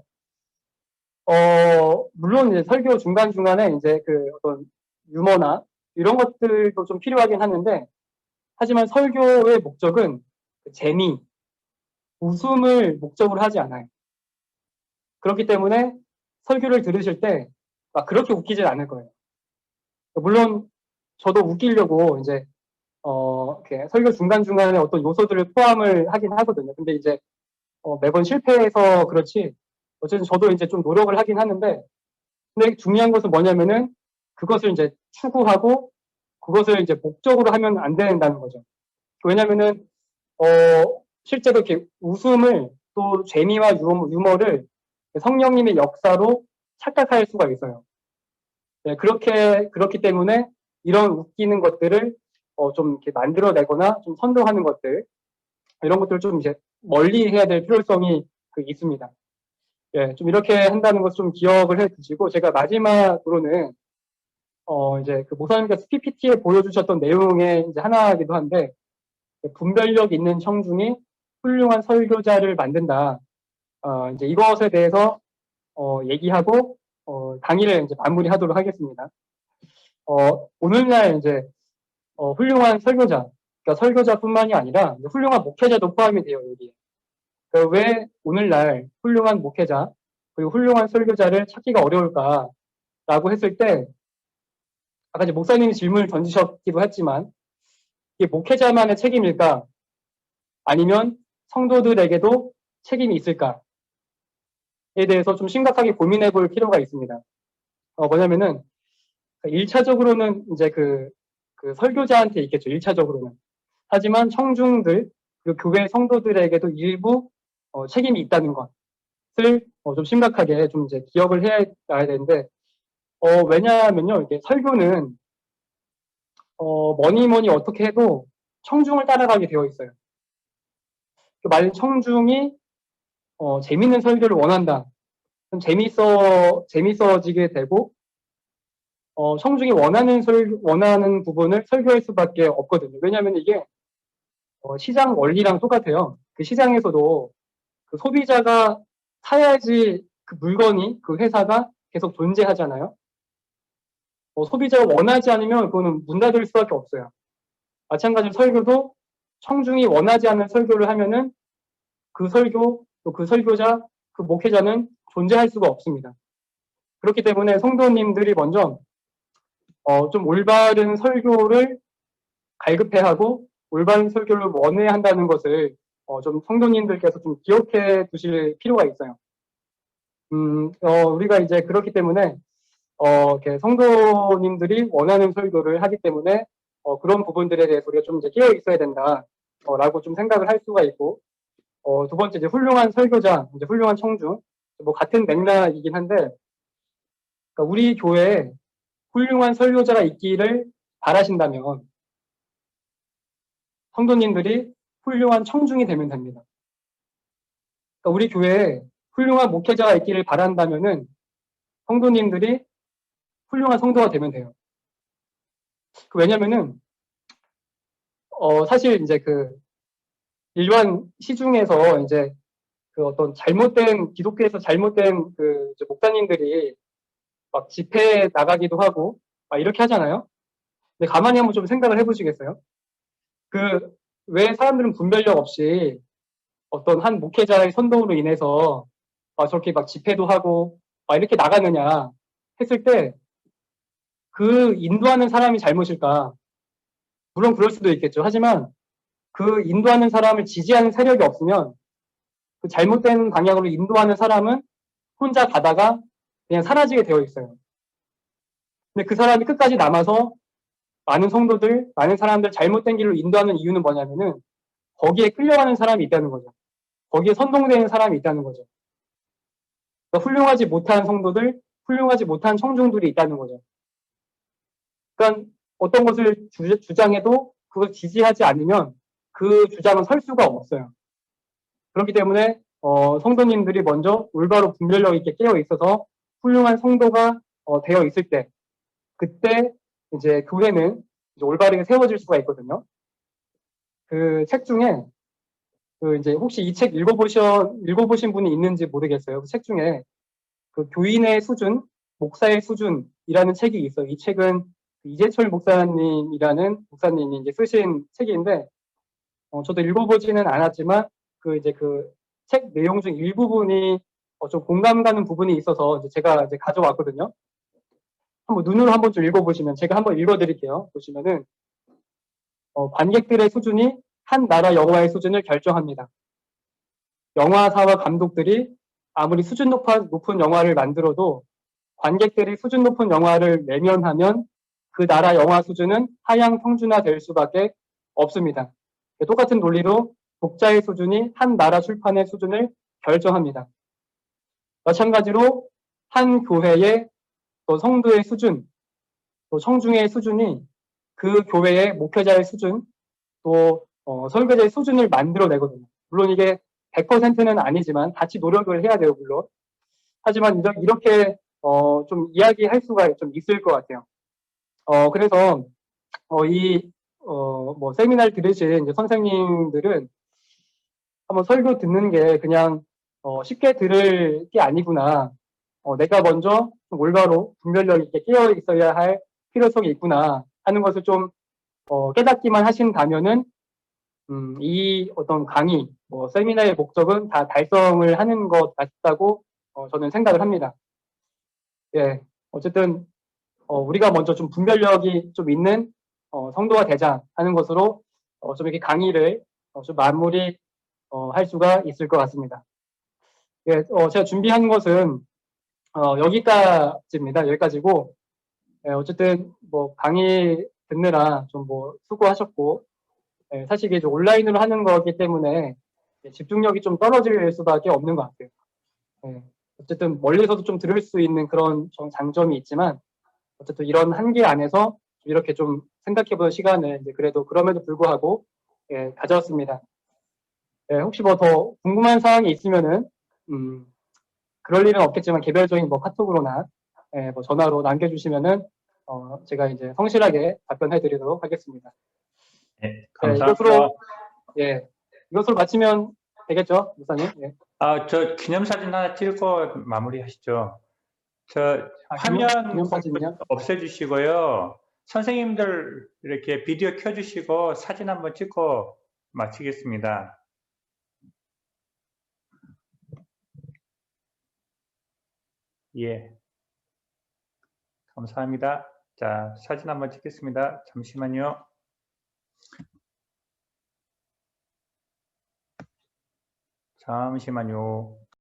물론 이제 설교 중간중간에 이제 어떤 유머나 이런 것들도 좀 필요하긴 하는데 하지만 설교의 목적은 재미, 웃음을 목적으로 하지 않아요. 그렇기 때문에 설교를 들으실 때 그렇게 웃기질 않을 거예요. 물론 저도 웃기려고 이제 이렇게 설교 중간중간에 어떤 요소들을 포함을 하긴 하거든요. 근데 이제 매번 실패해서 그렇지 어쨌든 저도 이제 좀 노력을 하긴 하는데 근데 중요한 것은 뭐냐면은 그것을 이제 추구하고 그것을 이제 목적으로 하면 안 된다는 거죠. 왜냐면은 실제로 이렇게 웃음을 또 재미와 유머를 성령님의 역사로 착각할 수가 있어요. 네, 그렇기 때문에 이런 웃기는 것들을 좀 이렇게 만들어내거나 좀 선동하는 것들 이런 것들을 좀 이제 멀리 해야 될 필요성이 있습니다. 예, 좀 이렇게 한다는 것을 좀 기억을 해 두시고 제가 마지막으로는 이제 목사님께서 PPT에 보여주셨던 내용의 이제 하나이기도 한데 분별력 있는 청중이 훌륭한 설교자를 만든다. 이제 이것에 대해서 얘기하고 강의를 이제 마무리하도록 하겠습니다. 오늘날 이제 훌륭한 설교자, 그러니까 설교자뿐만이 아니라 훌륭한 목회자도 포함이 돼요 여기에. 왜 오늘날 훌륭한 목회자 그리고 훌륭한 설교자를 찾기가 어려울까라고 했을 때 아까 이제 목사님이 질문을 던지셨기도 했지만 이게 목회자만의 책임일까? 아니면 성도들에게도 책임이 있을까에 대해서 좀 심각하게 고민해 볼 필요가 있습니다. 뭐냐면은 1차적으로는 이제 그 설교자한테 있겠죠. 1차적으로는. 하지만 청중들, 그 교회 성도들에게도 일부 책임이 있다는 것을 좀 심각하게 좀 이제 기억을 해야 되는데, 왜냐하면요, 이게 설교는 뭐니 어떻게 해도 청중을 따라가게 되어 있어요. 만약 청중이 재밌는 설교를 원한다. 그럼 재밌어지게 되고, 청중이 원하는 부분을 설교할 수밖에 없거든요. 왜냐하면 이게 시장 원리랑 똑같아요. 그 시장에서도 그 소비자가 사야지 그 물건이, 그 회사가 계속 존재하잖아요. 소비자가 원하지 않으면 그거는 문 닫을 수밖에 없어요. 마찬가지로 설교도 청중이 원하지 않는 설교를 하면은 그 설교, 또 그 설교자, 그 목회자는 존재할 수가 없습니다. 그렇기 때문에 성도님들이 먼저 좀 올바른 설교를 갈급해하고 올바른 설교를 원해야 한다는 것을 좀 성도님들께서 좀 기억해 두실 필요가 있어요. 우리가 이제 그렇기 때문에 이렇게 성도님들이 원하는 설교를 하기 때문에 그런 부분들에 대해서 우리가 좀 이제 깨어 있어야 된다라고 좀 생각을 할 수가 있고, 두 번째 이제 훌륭한 설교자, 이제 훌륭한 청중, 뭐 같은 맥락이긴 한데, 그러니까 우리 교회에 훌륭한 설교자가 있기를 바라신다면 성도님들이 훌륭한 청중이 되면 됩니다. 그러니까 우리 교회에 훌륭한 목회자가 있기를 바란다면은 성도님들이 훌륭한 성도가 되면 돼요. 왜냐면은 사실 이제 그 일반 시중에서 이제 그 어떤 잘못된 기독교에서 잘못된 그 목사님들이 막 집회에 나가기도 하고 막 이렇게 하잖아요. 근데 가만히 한번 좀 생각을 해보시겠어요? 왜 사람들은 분별력 없이 어떤 한 목회자의 선동으로 인해서 저렇게 막 집회도 하고 막 이렇게 나가느냐 했을 때 그 인도하는 사람이 잘못일까? 물론 그럴 수도 있겠죠. 하지만 그 인도하는 사람을 지지하는 세력이 없으면 그 잘못된 방향으로 인도하는 사람은 혼자 가다가 그냥 사라지게 되어 있어요. 근데 그 사람이 끝까지 남아서 많은 성도들, 많은 사람들 잘못된 길로 인도하는 이유는 뭐냐면은 거기에 끌려가는 사람이 있다는 거죠. 거기에 선동되는 사람이 있다는 거죠. 그러니까 훌륭하지 못한 성도들, 훌륭하지 못한 청중들이 있다는 거죠. 그러니까 어떤 것을 주장해도 그걸 지지하지 않으면 그 주장은 설 수가 없어요. 그렇기 때문에 성도님들이 먼저 올바로 분별력 있게 깨어 있어서 훌륭한 성도가 되어 있을 때, 그때 이제 교회는 이제 올바르게 세워질 수가 있거든요. 그 책 중에 그 이제 혹시 이 책 읽어보신 분이 있는지 모르겠어요. 그 책 중에 그 교인의 수준, 목사의 수준이라는 책이 있어요. 이 책은 이재철 목사님이라는 목사님이 이제 쓰신 책인데, 저도 읽어보지는 않았지만 그 이제 그 책 내용 중 일부분이 좀 공감 가는 부분이 있어서 이제 제가 이제 가져왔거든요. 눈으로 한번 좀 읽어보시면, 제가 한번 읽어드릴게요. 보시면은 관객들의 수준이 한 나라 영화의 수준을 결정합니다. 영화사와 감독들이 아무리 수준 높은 영화를 만들어도 관객들이 수준 높은 영화를 내면하면 그 나라 영화 수준은 하향 평준화될 수밖에 없습니다. 똑같은 논리로 독자의 수준이 한 나라 출판의 수준을 결정합니다. 마찬가지로 한 교회의 또 성도의 수준, 또 청중의 수준이 그 교회의 목회자의 수준, 또 설교자의 수준을 만들어내거든요. 물론 이게 100%는 아니지만 같이 노력을 해야 돼요, 물론. 하지만 이렇게 좀 이야기할 수가 좀 있을 것 같아요. 그래서 뭐 세미나를 들으신 이제 선생님들은 한번 설교 듣는 게 그냥 쉽게 들을 게 아니구나. 내가 먼저 좀 올바로 분별력 있게 깨어 있어야 할 필요성이 있구나 하는 것을 좀 깨닫기만 하신다면은 이 어떤 강의, 뭐 세미나의 목적은 다 달성을 하는 것 같다고 저는 생각을 합니다. 예, 어쨌든 우리가 먼저 좀 분별력이 좀 있는 성도가 되자 하는 것으로 좀 이렇게 강의를 좀 마무리 할 수가 있을 것 같습니다. 예, 제가 준비한 것은 여기까지입니다. 여기까지고, 예, 어쨌든 뭐 강의 듣느라 좀 뭐 수고하셨고, 예, 사실 이게 좀 온라인으로 하는 거기 때문에 집중력이 좀 떨어질 수밖에 없는 것 같아요. 예, 어쨌든 멀리서도 좀 들을 수 있는 그런 장점이 있지만, 어쨌든 이런 한계 안에서 이렇게 좀 생각해보는 시간을 이제 그래도 그럼에도 불구하고 예, 가져왔습니다. 예, 혹시 뭐 더 궁금한 사항이 있으면은 그럴 일은 없겠지만 개별적인 뭐 카톡으로나 예, 뭐 전화로 남겨주시면은 제가 이제 성실하게 답변해드리도록 하겠습니다. 네, 예, 감사합니다. 이것으로 마치면 되겠죠, 목사님? 예. 저 기념사진 하나 찍고 마무리하시죠. 저 화면 기념사진요? 없애주시고요. 선생님들 이렇게 비디오 켜주시고 사진 한번 찍고 마치겠습니다. 예, 감사합니다. 자, 사진 한번 찍겠습니다. 잠시만요. 잠시만요.